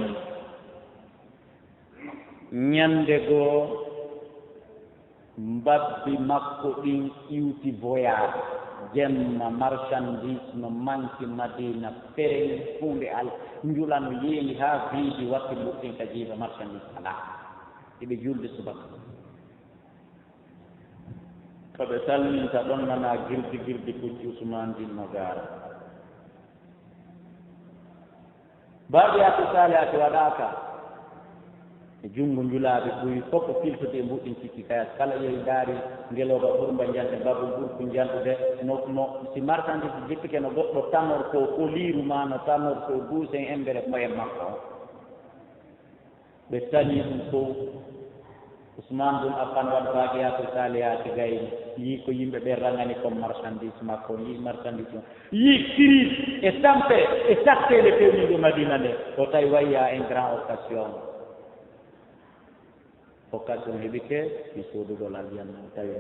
Speaker 1: ñande goo mbabbi makko ɗin iwti voyage jemma marchandise no manki madina ferel hunde al njula no yeeni ha biidi watti mbuɗɗin ka jiiba marchandise ala eɓe julde subaka koɓe salminta ɗon nana girdi pucci ousmane din no gaara mbaɗi ati sali ati waɗaka junngo njulaaɓe ɓoyi fof ko filtude e mbuɗɗin cikki kayas kala yehi daari ngelooba ɓurmba jande babu ɓurku janɗude no si marchandise jippike no goɗɗo tanor ko liiru ma no tanor ko duusen embere koyen makko ɓe tani ɗum fof ousmane bun affan waɗ baagiyato saliyati gayni yii ko yimɓe ɓe rangani comme marchandise makko yii marchandise o yii crise e tampe e tattele fewniɗo madina nde o tawi wayya un grand occasion heɓike mi soodugol aljanna tawi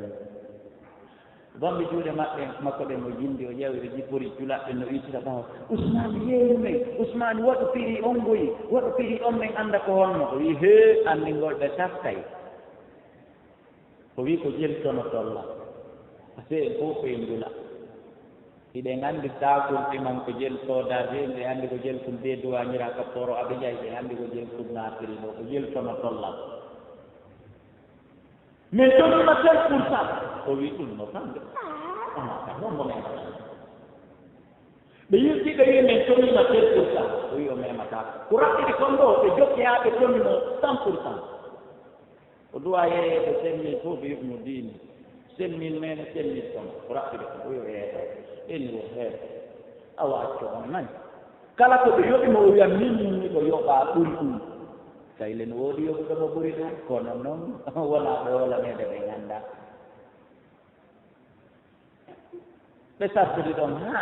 Speaker 1: bamɓe juuɗe maɓɓe makko ɗe mo jindi o ƴeewi ɓe jippori julaɓɓe no ittita ɓawa ousmane yeeru men ousmane waɗo piri on goyi waɗo piri on men annda ko honno o wi he anndingol ɓe taftay o wi ko jeltono tolla ase en fof koye ndula iɗen anndi takulɗe man ko jel soodade ɓe anndi ko jel tum be duwañira kapporo aɓe ƴay ɓe anndi ko jel tum naatiri ɗo ko jeltono tollal mais tonima tel pourcent o wi ɗum no famde honmo memata ɓe yirti ɓe wi min tonima tel pourcent o wi o memataka ko raɓɓiɗi kon ɗo ɓe jokki haa ɓe tonino 100%. o duwa yeeyede 5000 fof ɓe yuɓno diini 5000 mene 5000 ton ko raɓɓiɗi ko o wi o yeeyata ɗenni wo heeɗa awa acco on nani kala ko ɓe yoɓimo o wiya min ni ko yoɓa ɓuri ɗum tawi len woodi yoɓuɗomo ɓuri ɗum kono noon wona ɓe wolanede ɓe ngannda ɓe sartude ɗon ha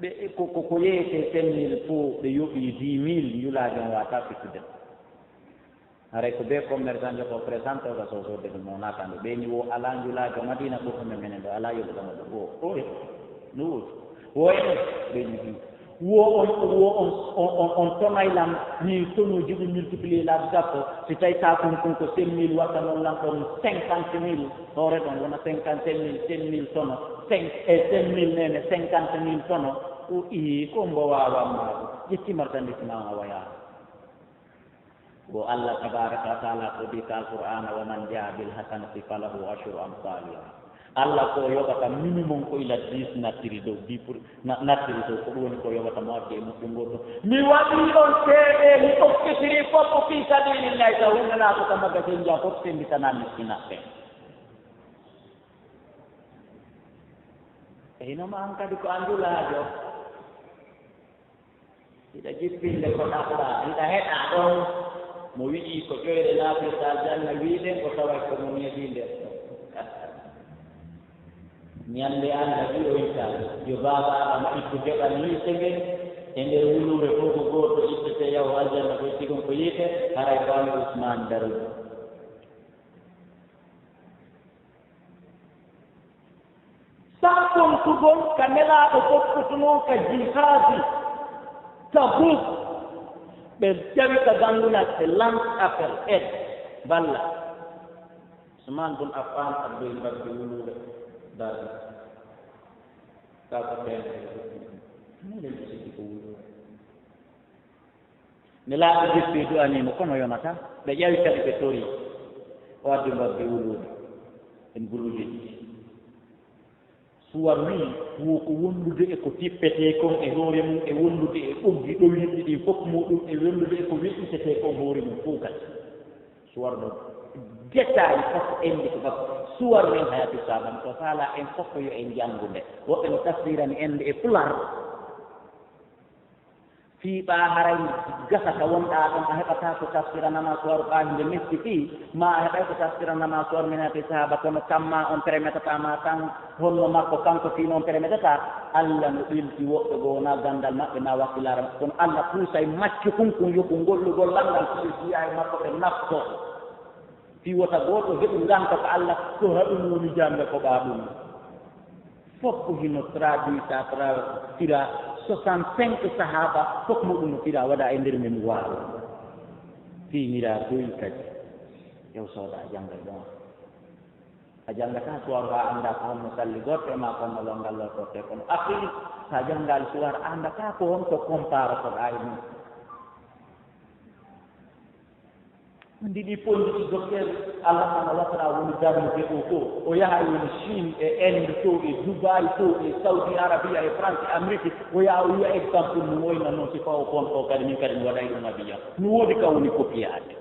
Speaker 1: ɓe ko yeyete 5000 fof ɓe yoɓi 10 000 njulaaji on wata fittude haray ko ɓe commerçant joko présente oga sosode ɗum o natande ɓeni wo ala njulaaji o madina ɓurtume menen ɗo ala yoɓuɗomo ɗo o oye no woodi woyno ɓeni hi wo on tonaylam ni tonuji ɗum multiplier laabi sappo si tawi takun kon ko 5000 watta noon lan ɗon 50000 hoore ɗon wona 50000 tono 5000 nene 50000 tono o ii ko mbo wawammaɗo ƴetti marchandise ma a waya wo allah tabaraka wa taala ko di ka alqur'ana wa man jaa bil hasanati falahu ashru amsaliha Allah ko yoɓata minimum ko ila 10 nattiri dow 10 nattiri dow ko ɗum woni ko yoɓata moƴƴe e muɗɗum goto mi waɗi ɗon seeɗe mi ɗokkitiri fof o fi sabilillahi taw hunana ko ka magasin ja fof sembitana miskinaɓɓe eyinoma an kadi ko andulaajo hiɗa jippinde ko ɗaɓɗa hiɗa heɗa ɗon mo wi'i ko ƴoyre naafirta janna wiiɗen ko taway ko mo neeɗi nder ñande annda ɗi o yittaade yo baaba aɗa ittu geɓal yiite ngen e nder wuluure fof ko gooto ittete yaw aljanna koye sigon ko yiite haray bawi Ousmane darude sakkon tugol ka nelaaɗo foffutunon ka jihaadi Tabuk ɓe jawi ka ganngunal ɓe lance appel aide balla Ousmane bun Affan abdoy mbagge wuluure daal kako tene minen ɓe sikki ko wuluure nelaaɗo jippi du'animo kono yonata ɓe ƴawi kadi ɓe tori o addi mbagge wuluure en guluuje ɗiɗi suwar wi wo ko wondude e ko tippete kon e hoore mum e wondude e ɓoggi ɗoyinɗi ɗi fof muɗum e wondude e ko weɗɗitete kon hoore mum fof kadi suwar ɗo détail fof enndi ko bako suwar men hayatu saban so faala en fof yo en janngude woɓɓe no tafsirani ende e pular fiiɓa haray gasa ka wonɗa ɗon a heɓata ko tafsiranama suwaru ɓaahinde metti fii ma a heɓay ko tafsiranama suwaru men hayatu sahaba kono tamma on peremetatama tan honno makko kanko fii noon peremetata allah no ɓilti woɓɓe goo wona gandal maɓɓe ma wakkilara maɓɓe kono allah puusay maccu kunkun yoku ngollugol langal fii fiya e makko ɓe nafto fi wota gooto heɓu nganka ko allah ko haɗum woni jamɓe ko ɓa ɗum fof ko hino traduita tira 65 sahaba fof muɗum no tira waɗa e nder men waawo finira doyi kadi yew sooda a janngal ɗon a janngata suwaru ha annda ko honno salli goɗɗo e ma konno longal lortorte kono afiri sa janngal suwar andata ko honto compare koɗa e mum ndiɗi pondiɗi docteur allah subahanahu wa taala woni darnude ɗo to o yaha woni Chine e Inde to e Dubai to e Saudi Arabia e France e Amérique o yaha o wiya exemple no woyna noon si faw kon o kadi min kadi mi waɗay ɗum abiya no woodi ka woni copiade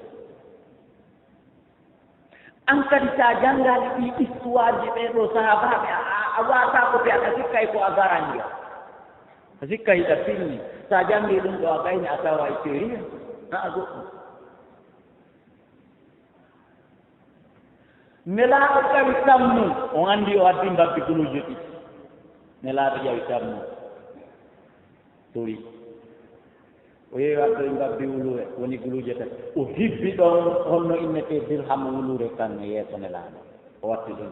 Speaker 1: an kadi sa janngaali ɗi histoire ji ɓeeɗo sahabaɓe a wata copi a sikkay ko a garanja a sikka hiɗa finni sa janngi ɗum ɗo a gayni a tawa e série a goɗɗum nelaaɗo ƴawi tammu on anndi o addi mbabbi guluuje ɗi nelaaɗo ƴawi tammu tori o yeewi addoye mbabbi wuluure woni guluuje tan o hibbi ɗon holno innete dirham wuluure kan e yeeso nelaaɗo o watti ɗon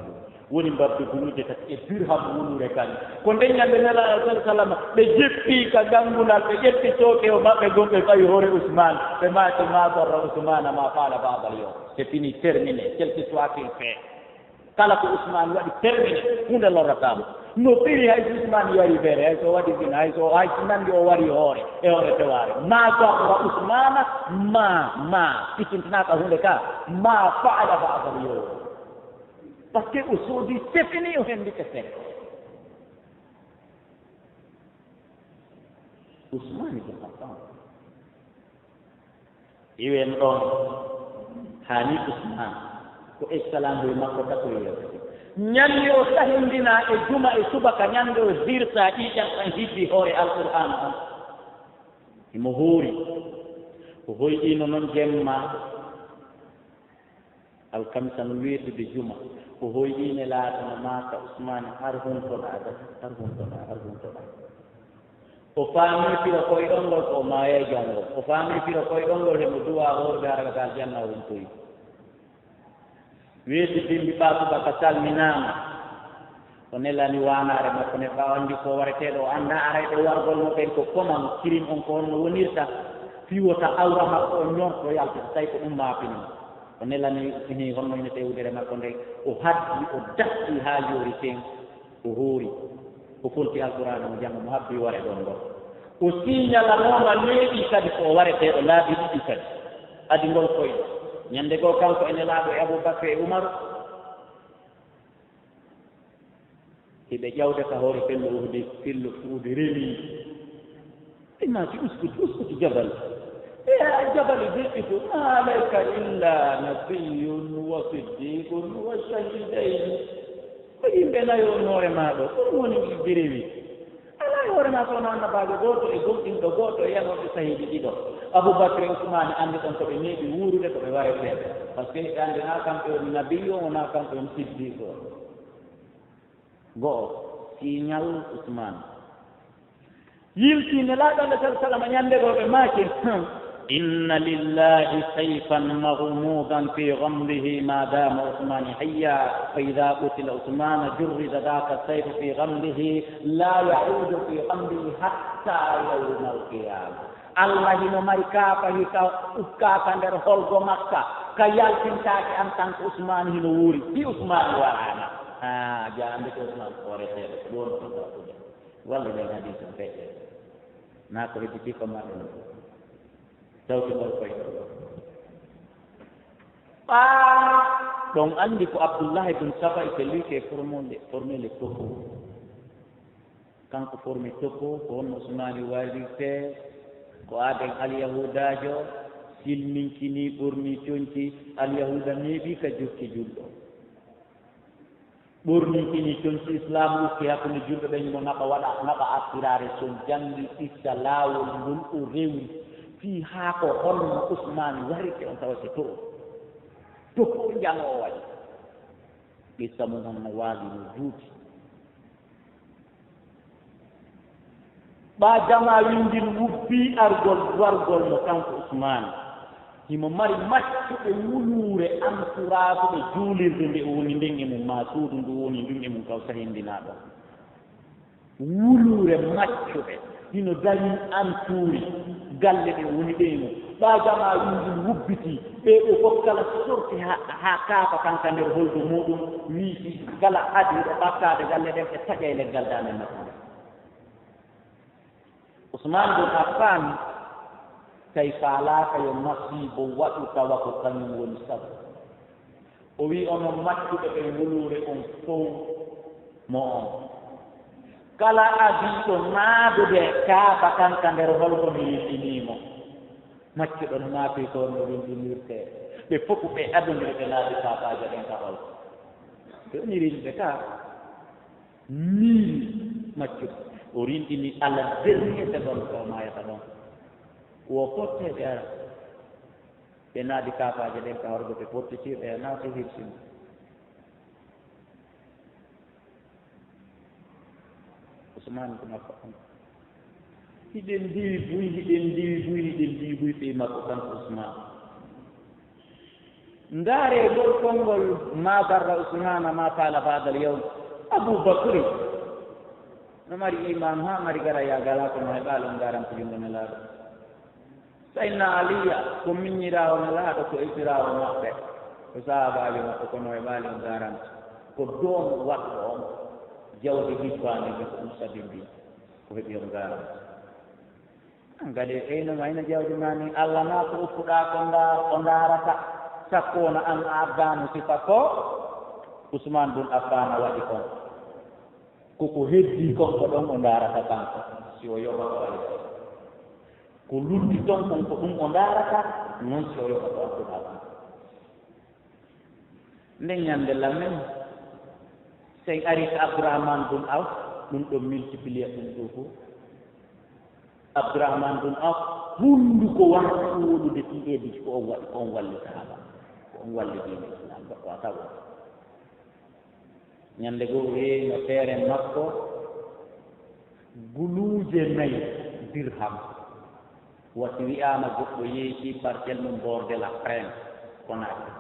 Speaker 1: woni mbabbi guluuje tati e dirham wuluure kan ko ndeññande nelaaɗo sal sallam ɓe jeppii ka ganngunal ɓe ƴetti tooke o maɓɓe gonɓe ɓawi hoore Ousmane ɓe maati ma gorra Ousmane ma faala babal yo c'est fini terminé quel que soit qu'il fait kala ko Ousmane waɗi terminé hunde lorratamo no ɓiri hay so Ousmane yari feere hay so waɗi ɗin hay so nanndi o wari hoore e hoore tewaare ma gorra Ousmane ma ittintanaka hunde ka ma faala babal yo par ce que o soodi c'est fini o henndike sen Ousmane ibn Affan iwen ɗon hani Ousmane ko excellence e makko takoye ñande o sahindina e juma e subaka ñande o hirta ƴiƴan tan hibbi hoore alqur'an on imo hoori ko hoyɗino noon jemma alkamisa no weetude juma ko hoyɗine laaɗano maaka Ousmane har huntoɗa o faami firo koyɗol ngol ko maaye jangol o faami firo koyɗol ngol hemo duwa hoorde haragagal janna o huntoyi weeti dimbi ɓaatuba ka salminaama ko nelani waanaare makko ne ɓawandi ko wareteeɗo o annda arayɗo wargol no ɓen ko koman kirim on ko honno wonirta fiwota awra makko o ñorto yalta so tawi ko ɗum maafini o nelani ini honno ine tewdere makko nde o haddi o datti haa yoori ten o hoori o folti alqur'ana mo janngo mo habbi ware ɗon ɗon o signalanooma leeɗi kadi ko o wareteeɗo laabi ɗiɗi kadi adi ngol koyɗo ñannde goo kanko ene laaɓo e Aboubacry e Umaru hiɓe ƴawde ka hoore fello fuude remi imaki uskuti jabal jabal deɗɗito ma alayka illa nabiyun wa siddiqun wa shahidayn ko yimɓe nayo hoore maaɗo ko ɗum woni ɗirewi ala hoore ma sono annabaajo gooto e gomɗinɗo gooto e yanoɓe sahiiji ɗiɗo aboubacry ousmane anndi ɗon ko ɓe neeɓi wuurude ko ɓe wareteeɓe par ce que ɓe anndi naa kamɓe on nabiyo wonaa kamɓe on siddiqo o go'o signal ousmane yiltiinde laaɗolle sal salama ñannde goo ɓe maaki inna lillahi sayfan mahmudan fi gamrihi ma dama ousmane hayya fa ida qutila ousmane jurrida daka sayfe fi gamrihi la yaudu fi gamrihi hatta yawma alqiyama allah hino mari kaafa hika ukkaka nder holgo makka ka yaltintaake en tant que ousmane hino wuuri si ousmane warana jaande ko ousmane kooreteeɗo ɗon ɗoɗe walla nden hadis o feƴƴe naa ko heddi ko maɗe no tawtigol koye ɗon anndi ko abdoullahi bne saba e celui qui est formé le topo kanko formé topo ko wonno ousmane warirte ko aaden alyahudajo silminkini ɓorni coñci alyahuda neeɓi ka jokki julɗo ɓorninkini coñci islam ukki hakkunde julɗo ɓen mo naɓa astirare son janngi issa laawol ngol o rewri fii haa ko honno ousmane warite on tawa si to ko jang o waɗi issa mum honno waali no juuti ɓa jama windin wubbi wargol mo kanko ousmane himo mari maccuɓe wuluure entourage ɓe juulirde nde o woni nden e mum ma suudu ndu woni ndun e mum kaw sahindina ɗon wuluure maccuɓe hino dari entouri galle ɗe woni ɗe e mum ɓa jama windin wubbiti ɓeɗo fof kala sorti ha kaafa kanka nder holdo muɗum wiisi kala adiɗo ɓakkade galle ɗen e taƴa e leggal dane makko ousmane ɗum a faami kay faalaaka yo masibo waɗu tawa ko kañum woni sabu o wi onon maccuɓe ɓe wuluure on fof mo on kala adiiɗo naadude kaafa kanka nder holko mi yiɗinimo maccuɗo no naafi toon no windinirte ɓe fof ɓe adondire ɓe naadi kaafaaje ɗen ka holko ɓe oniriɓe ka mille maccuɓe o rinɗini allah dernier seconde ko mayata ɗon wo fotteɓe ara ɓe naadi kaafaje ɗen ka horgo ɓe pottitiɓe e naati hirsimo ousmane ko makko on hiɗen ndiwi buy hiɗen buy ɓe makko kanko ousmane ndaare gol konngol ma barra ousmane ma faala badal yawm aboubacry no mari iman ha mari gara yagala kono heɓaalo ngaran ko jungo nelaaɗo sayna aliya ko miññiraawo nelaaɗo ko isiraawo maɓɓe ko sahabaali maɓɓe kono heɓaali o ngaran ko doon waɗɗo on jawdi hippaani ɓe ko ɗum sabi mbi ko heɓi o ngaran ngadi eyno mayno jawdi ma ni allah naa ko uppuɗaa ko ndaarata sakkoona an abdaano sifa ko ousmane bun affana waɗi kon koko heddi konko ɗon o ndaarata kanko si o yoɓa ko ali ko luddi ton konko ɗum o ndaarata noon si o yoɓa ko abduɗa kanko nden ñande lamen sen ari ko abdourahmane bun awf ɗum ɗo multiplier ɗum ɗo fof abdourahmane bun awf hunduko wonta wolude tiɗeji ko on waɗi ko on walli sahaba ko on walli diine islam goɗɗo a taw ñande goo weewi no feere makko guluuje nayi dirham wati wi'aama goɗɗo yeeytii parcelle mum bordel a prince konaaki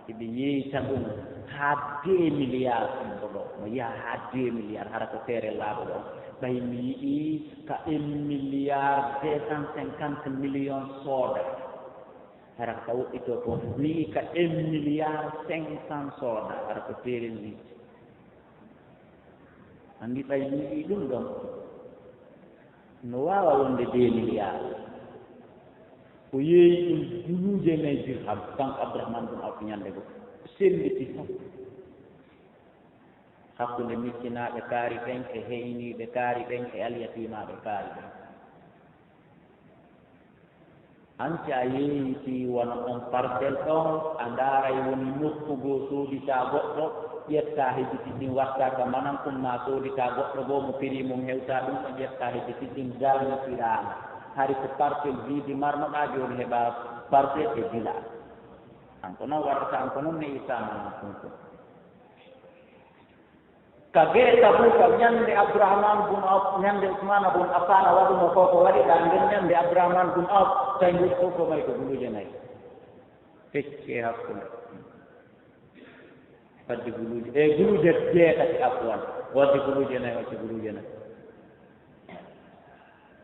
Speaker 1: eɓe yeeyta ɗum haa 2 milliards ɗumko ɗo no yaha haa 2 milliards hara ko feere laaɓo ɗon ɓay mi yiɗii ka 1 milliard 250 millions sooda hara ka woɗɗitoo ko mi yiɗii ka 1 milliard 500 sooda hara ko feere wiiti anndi ɓay mi yiɗii ɗum ɗon no waawa wonde 2 milliards ko yeeyi ɗum guluuje nayi dirham kanko abdourahmane ɗum awti ñannde goo sembiti fof hakkunde miskinaaɓe kaari ɓen e heyniiɓe kaari ɓen e alyatimaaɓe kaari ɓen hanci a yeeyitii wona on parcelle ɗon a ndaaray woni nokkugoo sooditaa goɗɗo ƴetta hediti ɗin wattaka manan kumma soodi ka goɗɗo bo mo prix mum hewta ɗum o ƴetta hediti ɗin garnitirama hari ko parcelle vide marnoɗa joni heɓa parcelle e villa an ko noon waɗata an ko noon ne isama ɗum ka gere tabuka ñande abdourahmane bun auf ñande ousmane bun affana waɗuno ko ko waɗi ɗa nden ñande abdourahmane bun auf tawi nduɗi fof ko mari ko guluje nayyi fecce hakkude wadde guluje e guluje jeetati afwan wadde guluje nayyi wacce guluje nayyi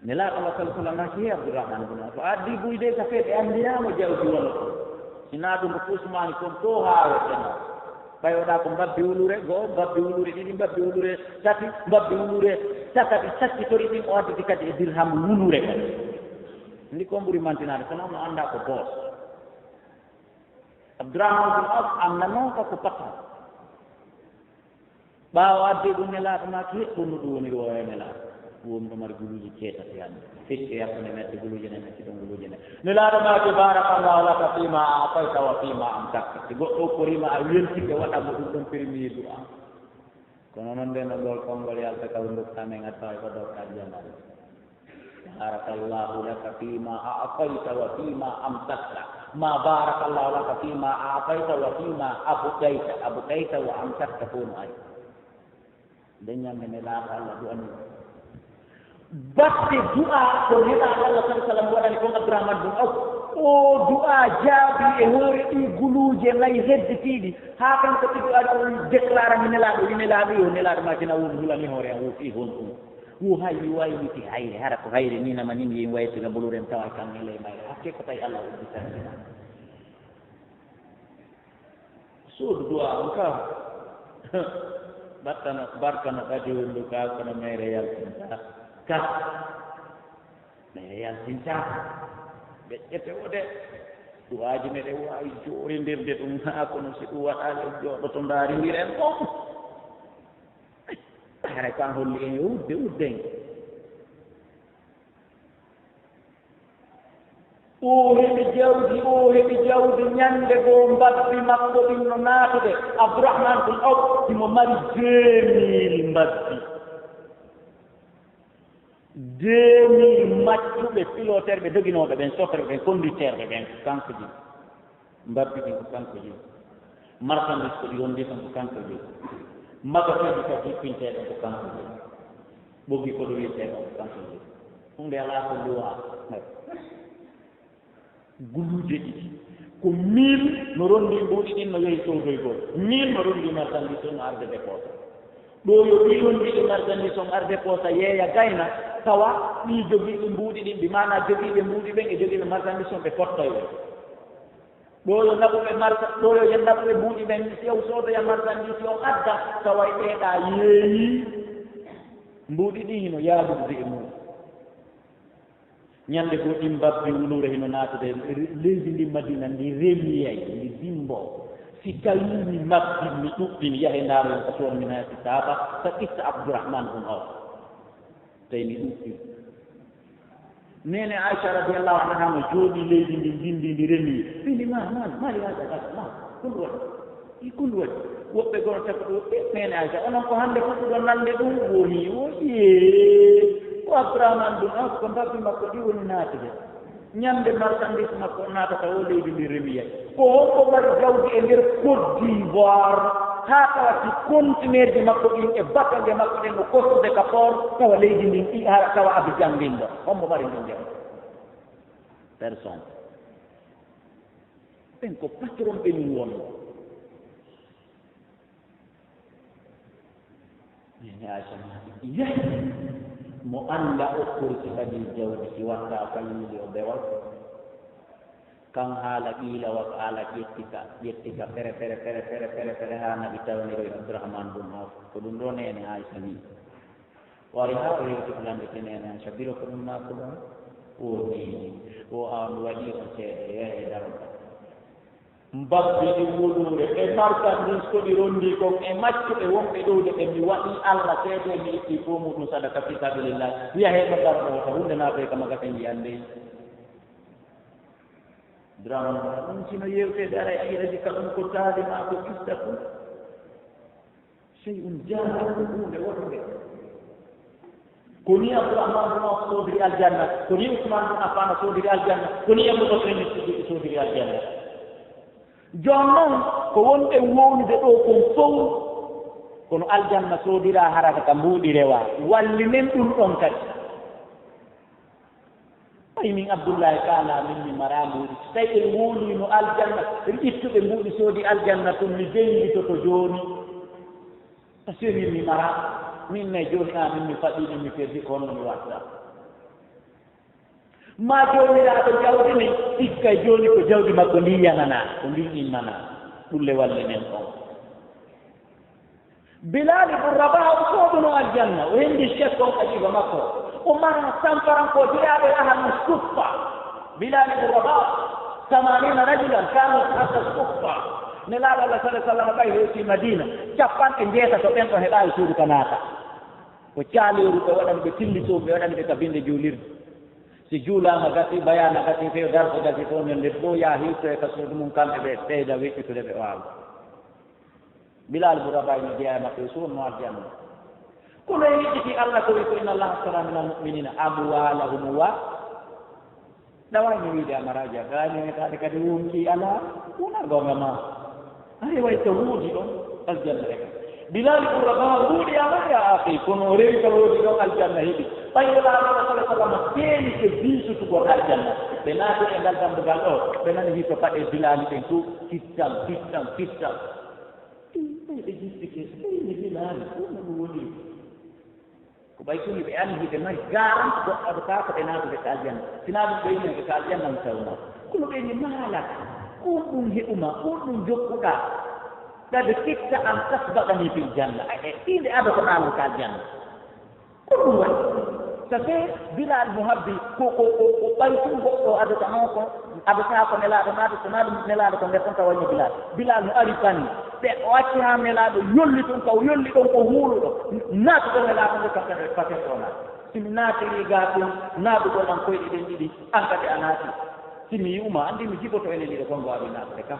Speaker 1: nelaɗoma salkulamaki he abdourahmane bun auf addi buyde ka feeɗe anndinamo jawdi wona ko sina ɗum ko usmani kon to haweteno ɓayoɗa ko mbabbi wulure goo mbabbi wulure ɗiɗi mbabbi wulure tati mbabbi wulure tataɓi saccitori ɗin o additi kadi e dirham wulure kadi ndi ko ɓuri mantinade kono no annda ko boos abdourahmane bun auf anna noon ka ko patan ɓaawo adde ɗum nelaɗo ma ki heɓɓonno ɗum woni ɗo e nelaɗo woni ɗo mari guluji ceetati hannde fecce yakkude medde guluje ne metti ɗon guluje ne nelaɗo ma ke barakallahu laka fima atayta wa fima amtakta si goɗɗo korima a weltiɓe waɗamo ɗum ɗon premier du an kono noon nde no ɗol konngol yalta kaw dokka men a tawi ko dokka janal barakallahu laka fima atayta wa fima amtakta ma barakallahu laka fima atayta wa fima abtayta wa amtakta fono ay nde ñamde nelaɗo allah du anni batte du'a ko nelaɗo allah sabi sallam waɗani kon abdourahmane bun auf o du'a jaabi e hoore ɗi guluje nayi hedditiɗi ha kanko tigi aɗa o déclara mi nelaɗo wi nelaɗo yo nelaɗo ma tina won hulani hoore an wofi hon ɗum wo hay mi wayniti hayre hara ko hayre ni nama nin yin waytira boluren tawa kan e ley mayre hakke ko tawi allah udditanina suudu du'a on ka battano barkano ɗadi wondu ka kono mayre yaltinta ka mayre yaltinta ɓe ƴette o de du'aji meɗe wawi jorindirde ɗum ha kono si ɗum waɗali en jooɗoto ndarindiren fof hara kan holli en yo udden o heɓi jawdi ñande goo mbabbi makko ɗin no naatude abdourahmane bun auf imo mari 2000 mbabbi 2000 maccuɓe pilotaire ɓe doginoɓe ɓen sofere ɓen conducteur ɓe ɓen kanko ji mbabbi ɗin ko kanko ji marchandise ko ɗi wondi tan ko kanko ji magasinji kadi pinteɗen ko kanko ji ɓoggi ko ɗo wiyeteɗon ko kanko ji ɗum nde ala ko luwa guluje ɗiɗi ko 1000 no rondi mbuuɗi ɗin no yehi sohdoygol 1000 no rondi marchandise on arde déposa ɗo yo ɗi rondiɗi marchandise on arde déposa yeeya gayna tawa ɗi jogiiɓe mbuuɗi ɗin ɗi mana jogiiɓe mbuuɗi ɓen e jogiiɓe marchandise on ɓe pottoyɓe ɗo yo naɓuɓe ɗo yo yen naɓuɓe mbuuɗi ɓen sew soodoya marchandise on adda tawa ɓeeɗa yeeyi mbuuɗi ɗi hino yaadude e mum ñande goo ɗi mbabbi wulure hino naatude leydi ndi madina ndi remiyay ndi dimbo si tawi mi mabbi mi ɗuɓɓi mi yahe ndaaro en ko toon mi naati saaba sa ƴitta abdourahmane bun auf tawi mi ɗuɓɓi nene aicha radiallahu anha mo jooɗi leydi ndi ndindi ndi remi ɓindi mali haɗa ma kondu waɗi i kondu waɗi woɓɓe gono taka ɗo nene aicha onon ko hannde fof ɗuɗo nande ɗum woni o ko abdourahmane bun auf ko mbabbi makko ɗi woni naatude ñande marchandise makko naatata o leydi ndi remiyay ko honko mari jawdi e ndeer côte d'ivoire haa tawati conteneurji makko ɗin e batonge makko ɗen no costude ka port tawa leydi ndin ɗi haa tawa abidjan ndin ɗo hombo mari ndin ndew personne ɓen ko patron ɓeni wonno yahi mo anda o kursi kadi jawdi si watta fayide o bewal kan haala ɓiila wako haala ƴettika fere ha naɓi tawniro e abdourahmane bun auf ko ɗum ɗo nene aicha wi wari ha o yewti ko landete nene aicha biro ko ɗum makko ɗon o ni o an waɗi o seeɗa yehe daroɗa mbabbi ɗi wulure e marchandise ko ɗi rondi kon e maccuɓe wonɓe ɗowde ɓe mi waɗi allah seede mi itti fo muɗum sadaka fi sabilillah wiya heɗo garɗo ta hunde naatoy ka magasin yiyande dramana ɗum sino yewtede ara a yiɗadi ka ɗum ko taalima ko ista fu shay'un jaa'a wonde koni Abdurrahman bin Auf sodiri aljanna koni Usman bin Affan sodiri aljanna koni Abu Bakr sodiri aljanna jon noon ko wonɓe wownude ɗo kon fof kono aljanna sodira harata ka mbuuɗi rewa walli men ɗum ɗon kadi ay min Abdoullahi kala min mi mara mbuuɗi so tawi en wowlino aljanna ƴittuɓe mbuuɗi soodi aljanna toon mi jeyndito to jooni par ce que min mi mara min ne jooni min mi faɗiɗi mi perdi ko honno mi watta ma joomiraaɗo jawdi ni iskay jooni ko jawdi makko ndi yanana ko ndin immana ɗulle walle men on Bilal ibn Rabah o sooduno aljanna o hendi chef on ajiba makko o mara samparanko jiraaɓe ahlu suffa Bilal ibn Rabah 80 rajulan kanu hata suffa nelaaɗo Allah sallallahu alaihi wasallam ɓay heeti Madina capanɗe jeetato ɓen ɗo heɓaawi suudu ka naata ko caaleeru ɓe waɗani ɓe tillitoo ɓe waɗani ɓe ka binde juulirde si juulaama gasi bayana gasi few darso gasi fof nen nde ɗo yaa hiirto e ka suudu mum kamɓe ɓe ɓeyda weƴƴitude ɓe waawa Bilal ibn Rabah no jeeya maɓɓe o suwonno aljanna kono e yiɗɗiti Allah ko wi ko inna allaha astara min almuminina amwalahum wa ɗawayno wiide amaraji a gaani taade kadi wonki alaa wona gonga ma ari way so wuudi ɗon aljanna reka Bilal ibn Rabah wuuɗi ala ya akhi kono rewi ka woodi ɗon aljanna heɓi ɓaylaaɗo sallallahu alaihi wasallam teeni ke biisutugol aljanna ɓe naati e ngal dambugal ɗo ɓe nani wi to paɗe Bilal ɓen tu kittam ɓe jistike ɓeyni Bilal ɗumno ɗum woni ko ɓay tuni ɓe anndi ɓe mari garante goɗɗo kaa ko ɓe naatude ka aljanna sinaa ɗum ɓeynike ka aljanna mi tawma kono ɓeyni maalak on ɗum heɓuma on ɗum jokkuɗaa kadi kitta an tasbaɗani fil janna inde ada ko ɗaano ka aljanna ko ɗum waɗi so fe Bilal mo habbi ko ɓay tum goɗɗo adata noon ko adata ko nelaaɗo naata so naa ɗum nelaaɗo ko nder ton ka wañi Bilal no ari fanni ɓe o acci haa nelaaɗo yolli ɗum ka o yolli ɗon ko huuluɗo naatuɗo nelaaɗo nde paten ɗo naata simi naatiri gaa ɗum naaɗugol an koyɗe ɗen ɗiɗi an kadi a naati simi yi'uma anndi mi jiboto enen ɗiɗo kon waawi naatude kam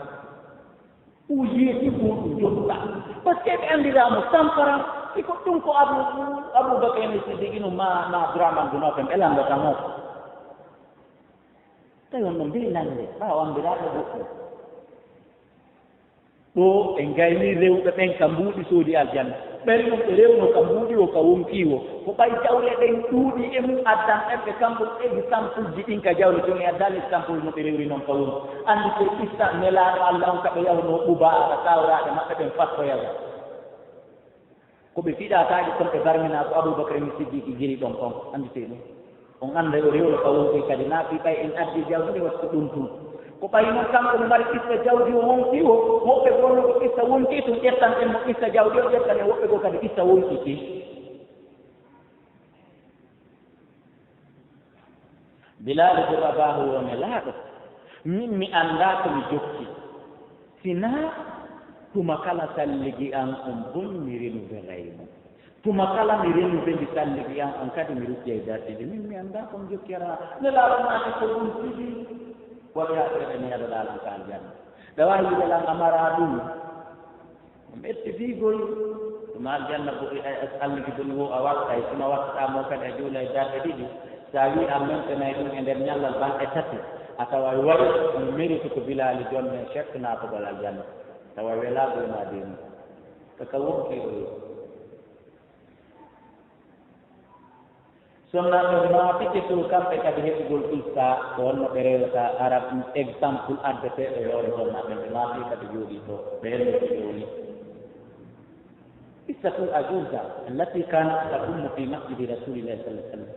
Speaker 1: o yeeti ko ɗum jokkuɗa par ce que ɓe anndiraamo samparan iko ɗum ko Aboubacry en siddiqino ma Abdourahmane bin Awf ɓe lanndotamo tawi on no mbiylande ɓaawa ambiraaɗo goɗɗum ɗo ɓe ngayni rewɓe ɓen ka mbuuɗi soodi aljanna ɓen ɗum ɓe rewno ka mbuuɗi o ka wonkiiwo ko ɓay jawle ɗen ɗuuɗi e mum addan ɓe kamɓe eɓi sampulji ɗin ka jawle toon e addani sampul no ɓe rewri noon ka woni anndi ko ɓista nelaaɗo Allah on ka ɓe yawno ɓuba aɗa kawraaɓe maɓɓe ɓen fattoyaga ko ɓe fiɗataɗe kon ɓe barmina ko Aboubacry mi siddiqi jiri ɗon kon anndite ɗum on annda o rewlo ka wonkoy kadi naafi ɓay en addi jawdi nde watta ɗum tun ko ɓay noon kanko no mari ɓista jawdi o wonki o woɓɓe gonno ko ɓista wonki tum ƴettan en mo ɓista jawdi o ƴettan e woɓɓe goo kadi ɓista wonkiki Bilal ibn Rabah wone laaɗo min mi annda ko mi jokki sina tuma kala salligi an on bonni renude raymo tuma kala mi renude ndi salligi an on kadi mi rukki e dartide min mi annda ko mi jokkira ne laaɗo maate ko ɗum tigi woɓe haɓeɓe mi yaɗoɗalan ka aljanna ɓe wawi wiɗelan amara ɗum ɓetti figoy tuma aljanna alligi boni wo a wattay sima wattamo kadi a juula e darɗe ɗiɗi sa wi a maintenay ɗum e nder ñallal balɗe tati a tawa waɗi on mérite ko Bilal jonne chef natogol aljanna tawa welaɓoyma deni kaka wonki o sonnaɓe naafike to kamɓe kadi heɓugol ista ko wonno ɓe rewata arab exemple addeteɓe yoore sonnaɓe ɓe naafi kadi jooɗi to ɓe hennete joni قصة الأجوزة التي كانت تقوم في مسجد رسول الله صلى الله عليه وسلم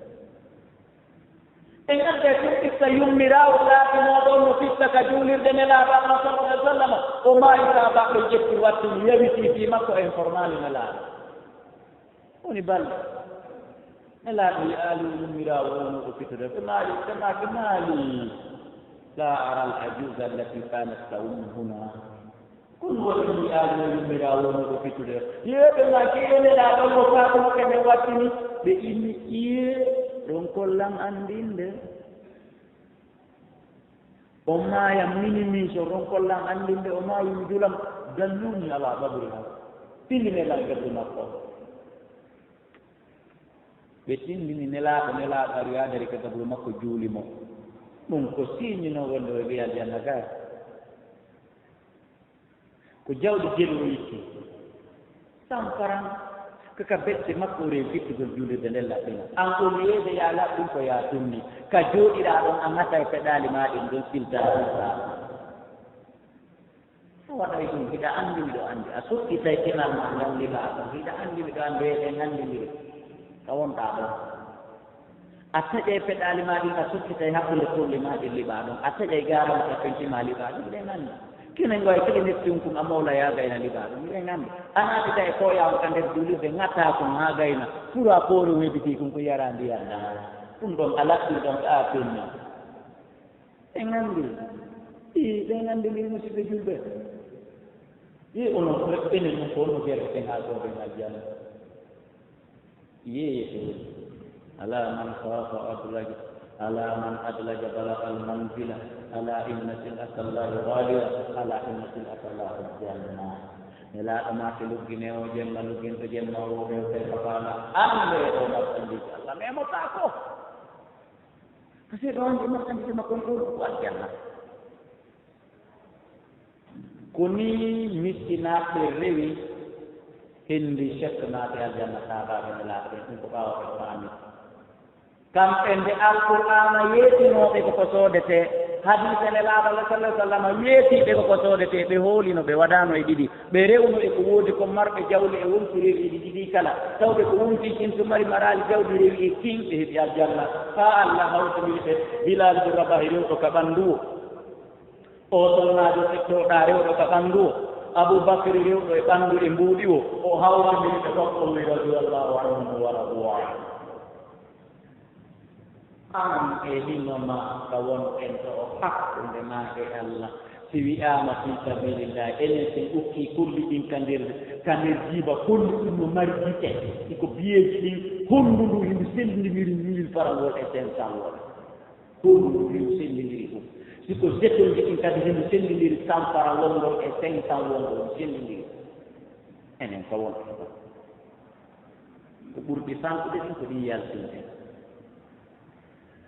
Speaker 1: إن أنت قصة يمرا ولا تنظر قصة كجول الدنيا صلى الله عليه وسلم وما يتابع الجد الوقت يبتي في مكة إنفرمال ملا ونبال ملا يالو يمرا ونو قصة فمالي كمالي لا أرى الأجوزة التي كانت تقوم هنا kun woni aaduna yummira woni ko fitude yeɓe ma keene ɗa ɗon mo kaɗum keɓe wattini ɓe inni iye ɗon kollan andinde o maaya minimiso ɗon kollan andinde o maayi julam dalluni ala ɓabri ha tindine la gaddu makko ɓe tindini nelaaɗo ari yaadari ka gabru makko juuli mo ɗum ko siñino wonde o wiya aljanna gaa ko jawɗi jeli o yitti samparan kaka bette makko rew fittugol juulirde nden laɓɓina an ko yeede ya laɓɓin ko ya tumni ka jooɗiɗa ɗon a ngata e peɗali ma ɗin ɗon siltaasa a waɗay ɗum hiɗa anndi miɗo anndi a sottitay kenal ma nganndilaa ɗon hiɗa anndi miɗo anndi weeɗe nganndindiri ka wonɗaa ɗon a taƴay peɗali ma ɗin a sottitay hakkunde tolle ma ɗin liɓaa ɗon a taƴay gaarama ka pentima liɓaa ɗum ɗe nganndi kine ngoy kile nettin kum a mawla ya gayna liɓaa ɗum ɗe nganndi a naatita e koyaama ka nder duulirde ŋataa kum haa gayna pour a poore webitii kum ko yara ndiyan ɗan ɗum ɗon a laɓɓi ɗon ɗaa penni ɓe nganndi i ɓe nganndi ndi musidɓe julɓe yi onon ɓenen mum ko ono gereten haa gooɓen aljanna yeeyete ala man khafa adlaja ala man adlaja balaga almanzila ala inna silata llahi ghaliya ala inna silata llahi aljanna nelaaɗo ma to luggine o jemma lugginto jemma o rewte ko faala annde o marchandise allah memotaa ko par ce que ɗo andi marchandise makko on ɗo ko aljanna ko ni miskinaaɓe rewi hendi chekka naate aljanna saabaaɓe nelaaɗo ɓen ɗum ko ɓaawaɓe faami kamɓe nde alqur'ana yeetinooɓe koko soodetee hadise nelaaɗo allah sallah sallam yeetiiɓe koko soodetee ɓe hoolino ɓe waɗaano e ɗiɗi ɓe rewno e ko woodi ko marɓe jawle e wonti rewi e ɗiɗi kala tawɓe ko wonti kinto mari maraali jawdi rewi e kinɓe heɓi aljanna haa allah hawtiriɓe bilal du rabahi rewɗo ka ɓanndu o solnaajo tettooɗaa rewɗo ka ɓanndu o aboubacry rewɗo e ɓanndu e mbuuɗi o hawrandiri ɓe fof on wi radiallahu anhum wa radu an an e hinno ma ka won en to o hakkunde ma e allah si wiyaama fi sabilillah enen sen ukki kulli ɗin ka nder jiiba kolli ɗum no mari gite iko biyeeji ɗin honndu ndu himɓe sellinimiri 1000 farangol e 500 honndu ndu himɓe sellindiri ɗum siko jetolji ɗin kadi himɓe sellindiri 100 fara wongol e 500 wongol sellindiri enen ko won ko ɓurɗi sankude ɗin ko ɗin yaltinde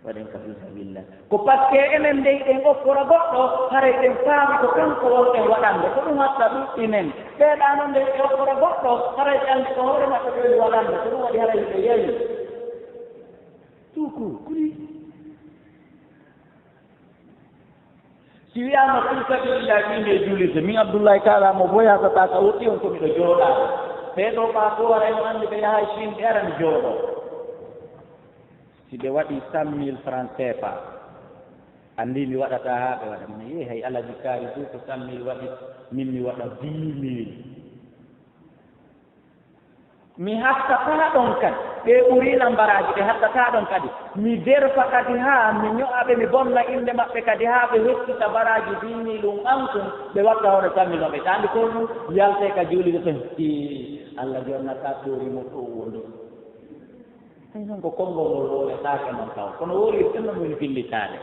Speaker 1: waɗen ka fi sabilillah ko par ce que enen ndey ɗen okkora goɗɗo haray ɗen faami ko kanko wonɗen waɗande ko ɗum hatta ɗuɗɗinen ɓeeɗano ndey ɗe okkora goɗɗo haray ɓe anndi ko hoore maɓɓe ɓewi waɗande ko ɗum waɗi haray ɓe yewi tuku kuri si wiyama fi sabilillah ɗinde julirde min abdoullahi kalamo boyatata ka woɗɗi on komiɗo jooɗaa ɓeeɗo ɓa fo wara en anndi ɓe yaha chine ɓe arani jooɗo si ɓe waɗi 100 000 francs CFA anndi mi waɗata haa ɓe waɗa mine yehi hay alaji kaari du ko 100 000 waɗi min mi waɗa 10 000 mi haskataa ɗon kadi ɓe ɓuriina mbaraaji ɓe haskataa ɗon kadi mi derfa kadi haa mi ño'aɓe mi bonna innde maɓɓe kadi haa ɓe hettita baraaji 10 000 ɗum an tum ɓe watta hoore 100 000 o ɓe taandi ko ɗum yalte ka juulide ton allah jonnataa toorimo ɗo woni ay noon ko konngol ngol wooletaake noon taw kono woori tenno min fillitaade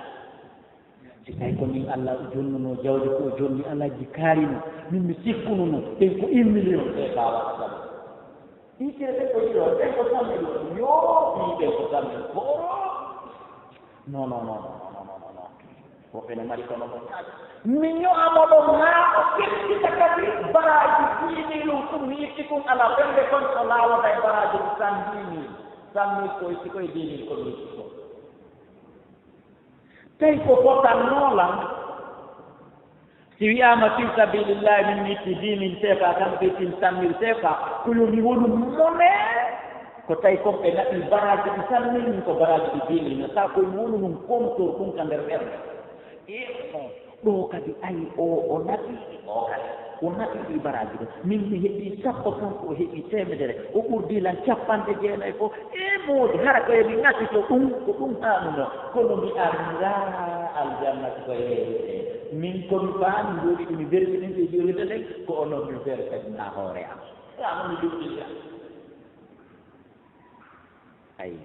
Speaker 1: si tawi ko min allah jonnuno jawdi ko jonni alaaji kaarino min mi sikkuno no ɓen ko 1 million ɓe kaawata ɗam ɗiitire ɓen ko ɗiɗo ɓen ko 100 000 yo ɓii ɓen ko 100 000 goro non non non non woɓɓe no mari kono ɗon mi ño'amo ɗon haa o kettita kadi baraaji 10 000 ɗum mi itti kum ala ɓernde kon o laawata e baraaji 110 000 100 000 koye sikoye 10 000 ko mi itti ko tawi ko fotannoolan si wiyaama fi sabilillahi min mi itti 10 000 CFA kamɓe ɓe tin 100 000 CFA ko yo mi wonu mone ko tawi comme ɓe naɓi baraji ɗi 100 000 min ko baraji ɗi 10 000 no saa koye wonu num compteur ɗum ka nder ɓernde ɗo kadi ayi o naɓi o kadi o naɓi ɗi baraji ɗo min mi heɓi 10 kanko o heɓi 100 o ɓurdilan 90 fof e moodi hara koye mi ŋati to ɗum ko ɗum haanuno kono mi arnda aljannati ko yeeyete min komi faami jooɗi ɗumi versi ɗin ɓe jooɗide ɗen ko onon mi versadina hoore am ama mi luɓɗiya ayi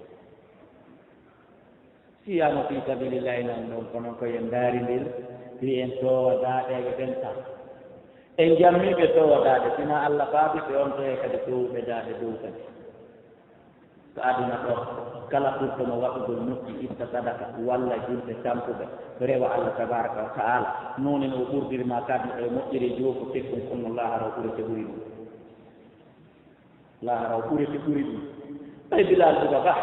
Speaker 1: siyama fi sabilillahi nan ɗon kono koye ndaari ndel fi en towa daaɗeɓe ɓen tan en jammiɓe towaɗade sina allah faabi ɓe on toye kadi towɓedaade dow kadi ko aduna ɗo kala ɓurtomo waɗugol nokki itta sadaka walla julɓe tampuɓe rewa allah tabaraka wa taala noone no ɓurdirma kadi e moƴƴiri joko tekkum kono laharaw ɓurete ɓuri ɗum laharaw ɓurete ɓuri ɗum ɓay bilal duga ba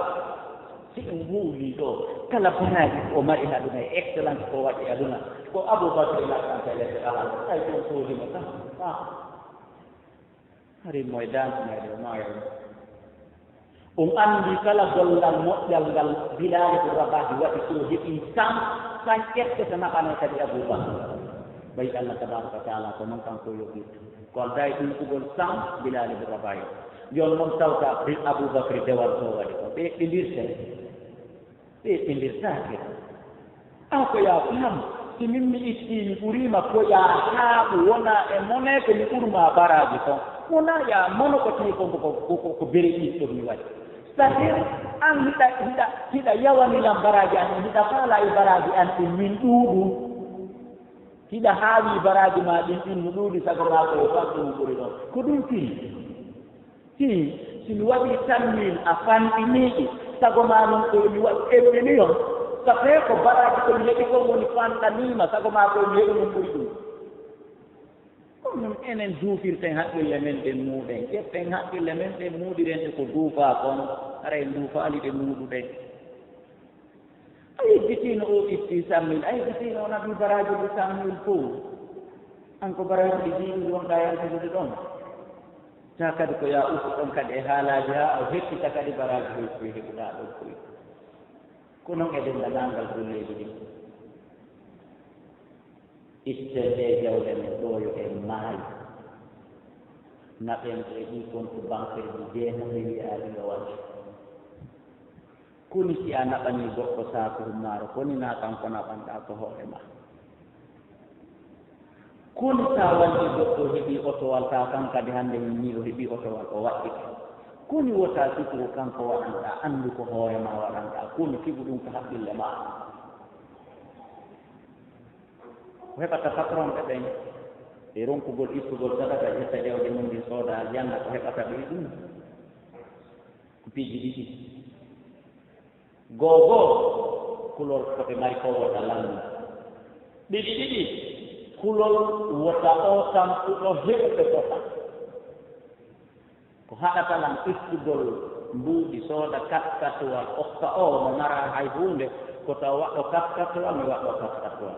Speaker 1: si en wuuli ɗo kala banaji o mari aduna e excellence ko waɗi aduna ko aboubacry lakanta lese alal ay ɗon soodima tan hari moye dantinede o maayo on anndi kala gollal moƴƴal ngal bilal ko rabahi waɗi so heɓi san ƴettata naɓane kadi aboubacry ɓayi allah tabaraka wa taala ko noon kanko yoɓirta ko alda e ɗum ɓugol san bilal ko rabahi yon noon tawta aboubacry dewal to waɗi ko ɓe ɓeɗɗindirtaake ko ya fam si min mi itti mi ɓurima ko ya haaɓu wona e mone ko mi ɓurma baraji kon wona ya mono ko tawi ko bere ɗiɗɗo mi waɗi c'est à dire an hiɗa yawanilam baraji an hiɗa faala e baraji an ɗin min ɗuuɗu hiɗa haawi baraji ma ɗin ɗin no ɗuuɗi sago ma ko famɗum ɓuri ɗon ko ɗum ti si mi waɗi tan min a fanɗiniɗi sago ma noon ko mi waɗi ɓeni on so fe ko baraji komi heɓi kon woni fanɗanima sago ma ko mi heɓi ɗum ɓuri ɗum ɗum noon enen duufirten haqqille men ɗen muuɗen ƴetten haqqille men ɗen muuɗiren ɗe ko duufa kon ara en duufaali ɗe muuɗuɗen a yeggitino o itti 100 000 a yeggitino o naɓi baraji ɗi 100 000 fof an ko baraji ɗi jiiɗi wonɗa yaltude ɗon ta kadi ko ya usto ɗon kadi e haalaji ha o hettita kadi baraji hoy koye heɓuɗa ɗon koye ko noon eɗen ndanangal golleji ɗin itten ɗe jawɗe men ɗoyo e maayi naɓen e ɗi compte banque ji jeenaɓe wiyaɗi yo waɗi koni si a naɓani goɗɗo sakoru maaro koni na kanko naɓanɗa ko hoore ma koni sa walli goɗɗo heɓi otowal ta kan kadi hannde min ni o heɓi otowal o waɗɗike koni wota sikru kanko waɗanɗa anndu ko hoore ma waɗanɗa koni sigu ɗum ko haqqille ma ko heɓata patron ɓe ɓen e ronkugol ittugol sadaka ƴetta ƴewde mum ndi sooda aljanna ko heɓata ɓe ɗum ko piiji ɗiɗi googoo kulol koɓe mari ko wota lannu ɗiɗi kulol wota o tampuɗo heɓɓe kota ko haɗata lan ittugol mbuuɗi sooda katkatuwal okka o mo mara hay huunde ko taw waɗɗo katkatuwal mi waɗɗo katkatuwal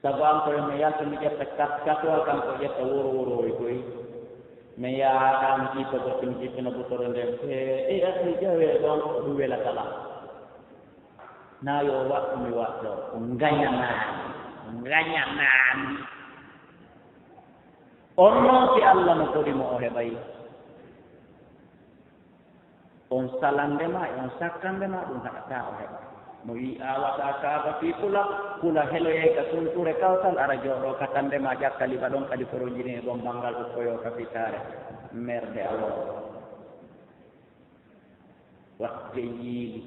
Speaker 1: sago an koye mi yalta mi ƴetta katkatuwal kanko ƴetta woro koye mi yaha mi ƴitta goɗɗo mi ƴittino butoro nden e asi ƴewe ɗon ɗum welatala na yo waɗɗo mi waɗɗo ngañanaani on noon si allah no koɗimo o heɓayi on salandema e on sakkandema ɗum haɗata o heɓa mo wi a waɗa kaaba fi kula heloye ka sulture kawtal ara jooɗo katandema ƴakkaliɓa ɗon kadi korojini ɗon banngal ukkoyo ka fitare merde alo watte yiili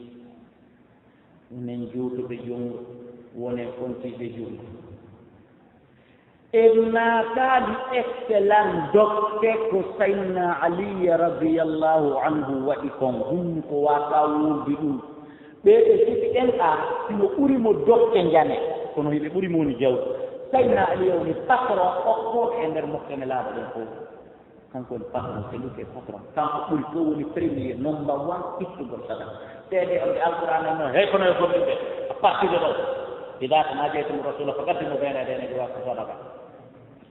Speaker 1: nen juutuɓe junngo wonen fontiɓe junngo en naataali excellent dokke ko saydna aliya radiallahu anhu waɗi kon hunni ko wata wuurdi ɗum ɓeɓe sifi ɗen a no ɓurimo dokke jane kono hiɓe ɓurimo woni jawdi saydna aliya woni patron okkoɓe e nder moftene laaɓa ɗen fof kanko woni patron c'est lui qui est patron kanko ɓuri ɗo woni premier number 1 ittugol sadaka seede onde alqouran en noon hey kono e gonɗiɓe a partir de ɗo hidata ma jeytumo rasula ko gaddimo ɓeenede ene watta sadaka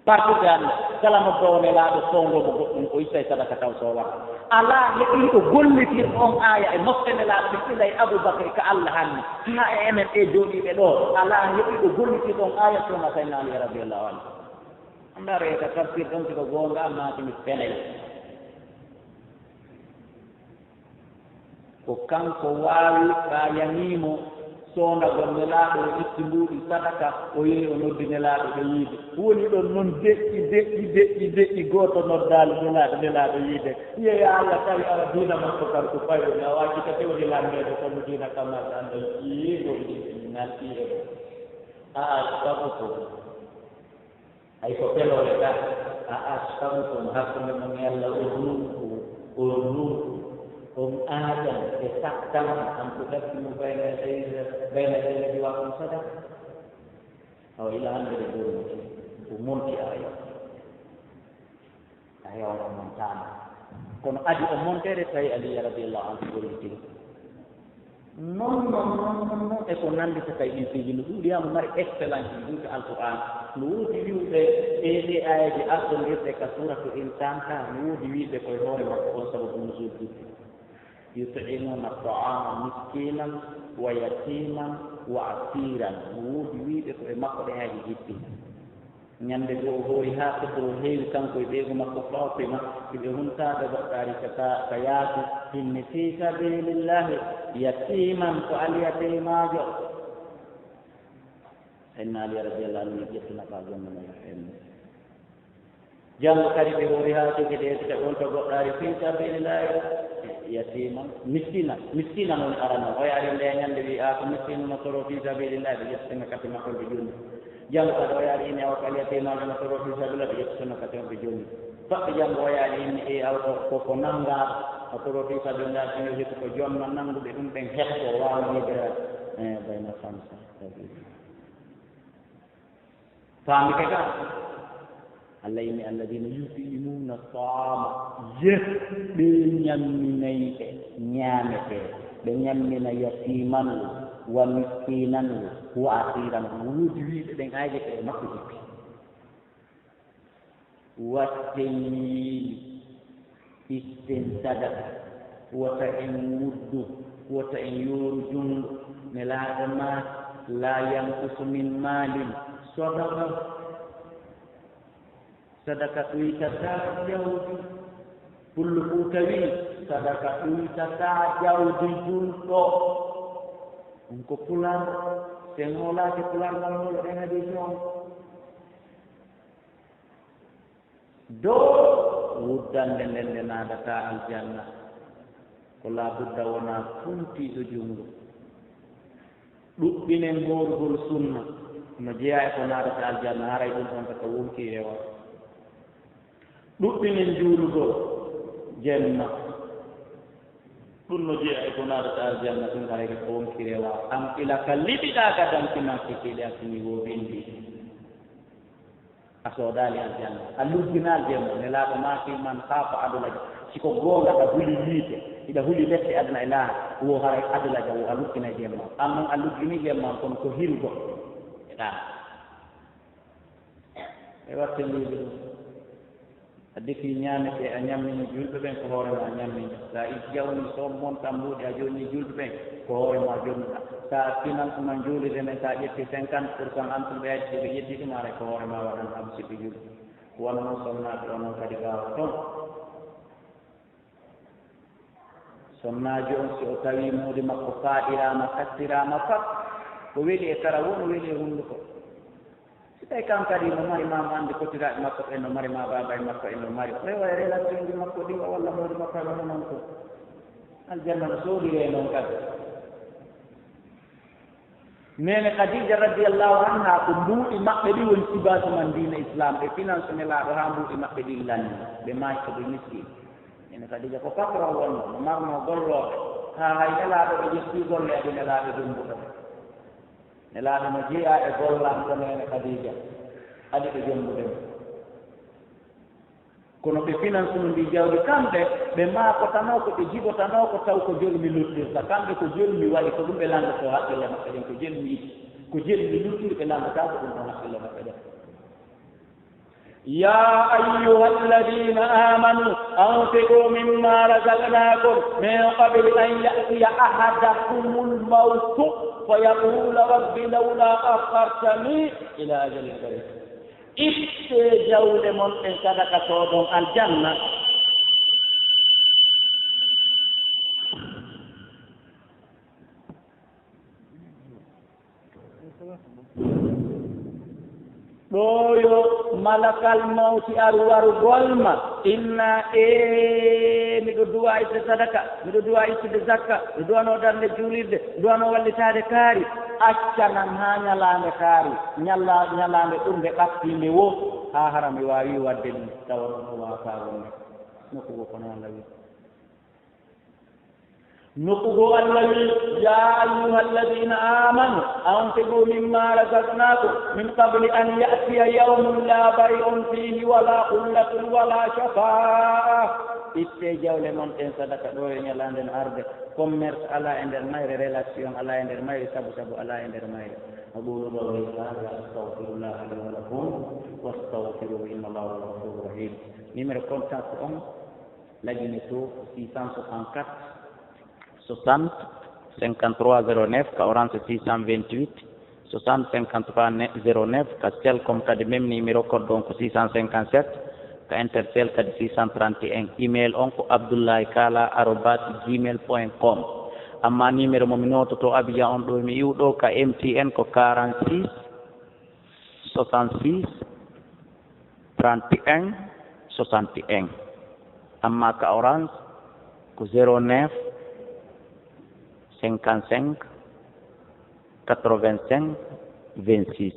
Speaker 1: partude allah kala no downe laaɗo sowgomo goɗɗum o ittay sadaka taw so waɗa ala heɓi ko gollitir on aya e moftene laaɗo ɓe ila e aboubacry ko allah hanni ha e enen ɓe jooɗiɓe ɗo ala heɓi ko gollitir on aya sona sayna ali radiallahu anhu andara e ka tafsir ɗon siko goonga matimi peley ko kanko waawi ɓayanimo soondagol nelaaɗo o itti mbuuɗi sadaka o yehi o noddi nelaaɗo ɓe yiide woni ɗon noon deƴƴi gooto noddaali nelaaɗo yiide yeya allah tawi awa diina makko kar ko fayoni a waccita tewni lanndede kono diina kamarɗe annda yiigo nalɗi e ɗo sabu ko ay ko pelole ka aaskamtum hakkunde mon yalla o Adam saktam an tuqaddimu bayna yadayi wa sadaqa aw ila hande ko monti ayo on montana kono adi o montere tawi ali radiyallahu anhu goliti non e ko nandi so tawi ɗin no ɗuuɗiyama mari excellence ɗuuɗi alquran no woodi wiwɓe ɗe ayaji asɗonirɗe ka suratu insan ka no woodi wiɓe koye hoore makko on sababu nusul ɗuɗɗi yutimuna taama miskinan wa yatiman wa asiran no woodi wiɓe koye makko ɗe haji jitti ñande goo hoori haa sotoro heewi kanko e ɓeego makko fawtima iɓe huntaade goɗɗaari ka yaatu hinne fi sabilillahi yatiman ko aliyatemaajo enna ali radiallahu anhu ƴettina ka gonnanayo enne janngo kadi ɓe hoori haa jogi ɗe ta ɗon to goɗɗaari fi sabilillahi yatiman miskina noon arano oye ari nde ñande wi ko miskinu no soro fi sabilillahi ɓe ƴettina kati makko ɓe junni janngo kadi o yaari inni awa ko aliyatemaɓe no soro fi sabila ɓe ƴettono kadi on ɓe joni faɓɓe janngo o yaari inni awa ko nannga o soro fi sabila ɓe hikko ko jomma nannguɓe ɗum ɓen heɓto wawa yedira bayna famsa faami ke ga allah inni alladina yutimuna taama yehɓe ñamminayɓe ñaamete ɓe ñammina yatiman wa miskinan wa asiran woodi wiiɓe ɗen aaje e makko jippi watteni isten sadaka wota en muddu wota en yooru junngo nelaaɗo ma la yankusu min malin sadaka ɗuytataa jawdi pullu fuu tawi sadaka ɗuytataa jawdi julɗo ɗum ko pular sen hoolaake pular ngal holo ɗen hadi noon dow wuddande nden nde naadataa aljanna ko laabudda wonaa funtiiɗo junngo ɗuɓɓinen hoorugol sunna no jeyaa e ko naadata aljanna haray ɗum ɗon taka wonki rewa ɗuɓɓinen juulugol jenna ɗum no jeeya e ko naadata aljanna ɗum hayre ko wonki rewa am ila ka liɓiɗaa ka dantimanke keeɗe asini wo bindi a soodaali aljanna a luggina aljanna ne laaɓa maaki man haafa adulaja siko goonga ɗa huli yiite iɗa huli lette aduna e laara wo haray adulaja wo a luggina jemma an noon a luggini jemma kono ko hirgo e ɗaa e wattaniiɓe ɗum a defi ñaamete a ñammini julɓe ɓen ko hoorema a ñammini sa i jawni soom mon tambuuɗe a jonni julɓe ɓen ko hoorema jonnuɗa sa finance man juulide men sa ƴetti 50% antuɓe aji ɓe ƴetti ɗum ara ko hoorema waɗan am siɓe julɓe wona noon sonnaaɓe o noon kadi gawa toon sonnaaji on si o tawi muudi makko faaɗirama kastirama fat ko weeli e kara wono weeli e hunnduko si tawi kan kadi no mari mama andi kotiraɓe makko ɓe no mari ma baba e makko e no mari rewa e relation makko ɗi o walla muudi makko aɗa noon ko aljanna no soodire noon kadi nene khadija radiallahu anha ko mbuuɗi maɓɓe ɗi woni sibatu man diina islam ɓe finance nelaaɗo ha mbuuɗi maɓɓe ɗi lanni ɓe maayko ɓe miski nene khadija ko patron wonno no marno gollooɓe ha hay nelaaɗo ɓe ƴetti golle aɗi nelaaɓe dumbuɗo nelaaɗo no jeeya e gollanko nene khadija aɗi ɓe jombude kono ɓe finance no ndi jawdi kamɓe ɓe maakotano ko ɓe jiɓotano ko taw ko jolmi luttirta kamɓe ko jolmi waɗi ko ɗum ɓe landoto haqqille maɓɓe ɗen ko jolmi yiɗi ko jolmi luttir ɓe landata ko ɗum ɗon haqqille maɓɓe ɗen ya ayuha alladina amanu anfiqu mimma razaqnakum min qabli an yatiya ahadakum lmautu fa yaqula rabbi lawla akhartani ila ajalin qarib itte jawle mon ɗen sadaka toɗon aljanna ɗo yo malakal mawti ar warugolma inna miɗo duwa ite sadaka miɗo duwa ittude zakka miɗo duwano darde juulirde duwano wallitade kaari accanan ha ñalande kaari ñalande ɓurde ɓattinde wo ha hara mi wawi wadde ɗum tawa ɗum wawata wonde nokkugo kono Allah wi نقول الذي يا أيها الذين آمنوا أنفقوا مما رزقناكم من قبل أن يأتي يوم لا بيع فيه ولا خلة ولا شفاعة استجاو لمن صدق دوين يلاندن أرض commerce على إندر ماير relation على إندر ماير سبو على إندر ماير أقول قولي هذا أستغفر الله لي ولكم واستغفروه إن الله غفور رحيم numéro contact lajinitu 664 60 53 09 ka orange 628 60 53 09 ka Telcom kadi même numéro code donc 657 ka Intercell kadi 631 email on ko abdoulaykala@gmail.com amma numéro mo mi nototo Abidjan on ɗo mi iwɗo ka MTN ko 46 66 31 61 amma ka orange ko 09 55 85 26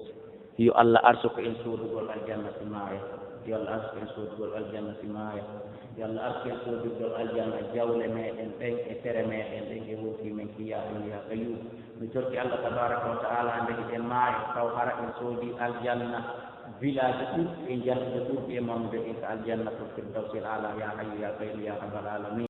Speaker 1: yo Allah arsuko en suudugol aljanna simaya yo Allah arsuko en suudugol aljanna simaya yo Allah arsuko en suudugol aljanna jawle meɗen ɗen e tere meɗen ɗen e wuti men kiya duniya kayu mi torki Allah tabaraka wa ta'ala ndegi en maayo taw hara en soodi aljanna village ɗum e jaltude ɗum e mamude en ko aljanna to firdawsil ala ya hayyu ya qayyum ya rabbal alamin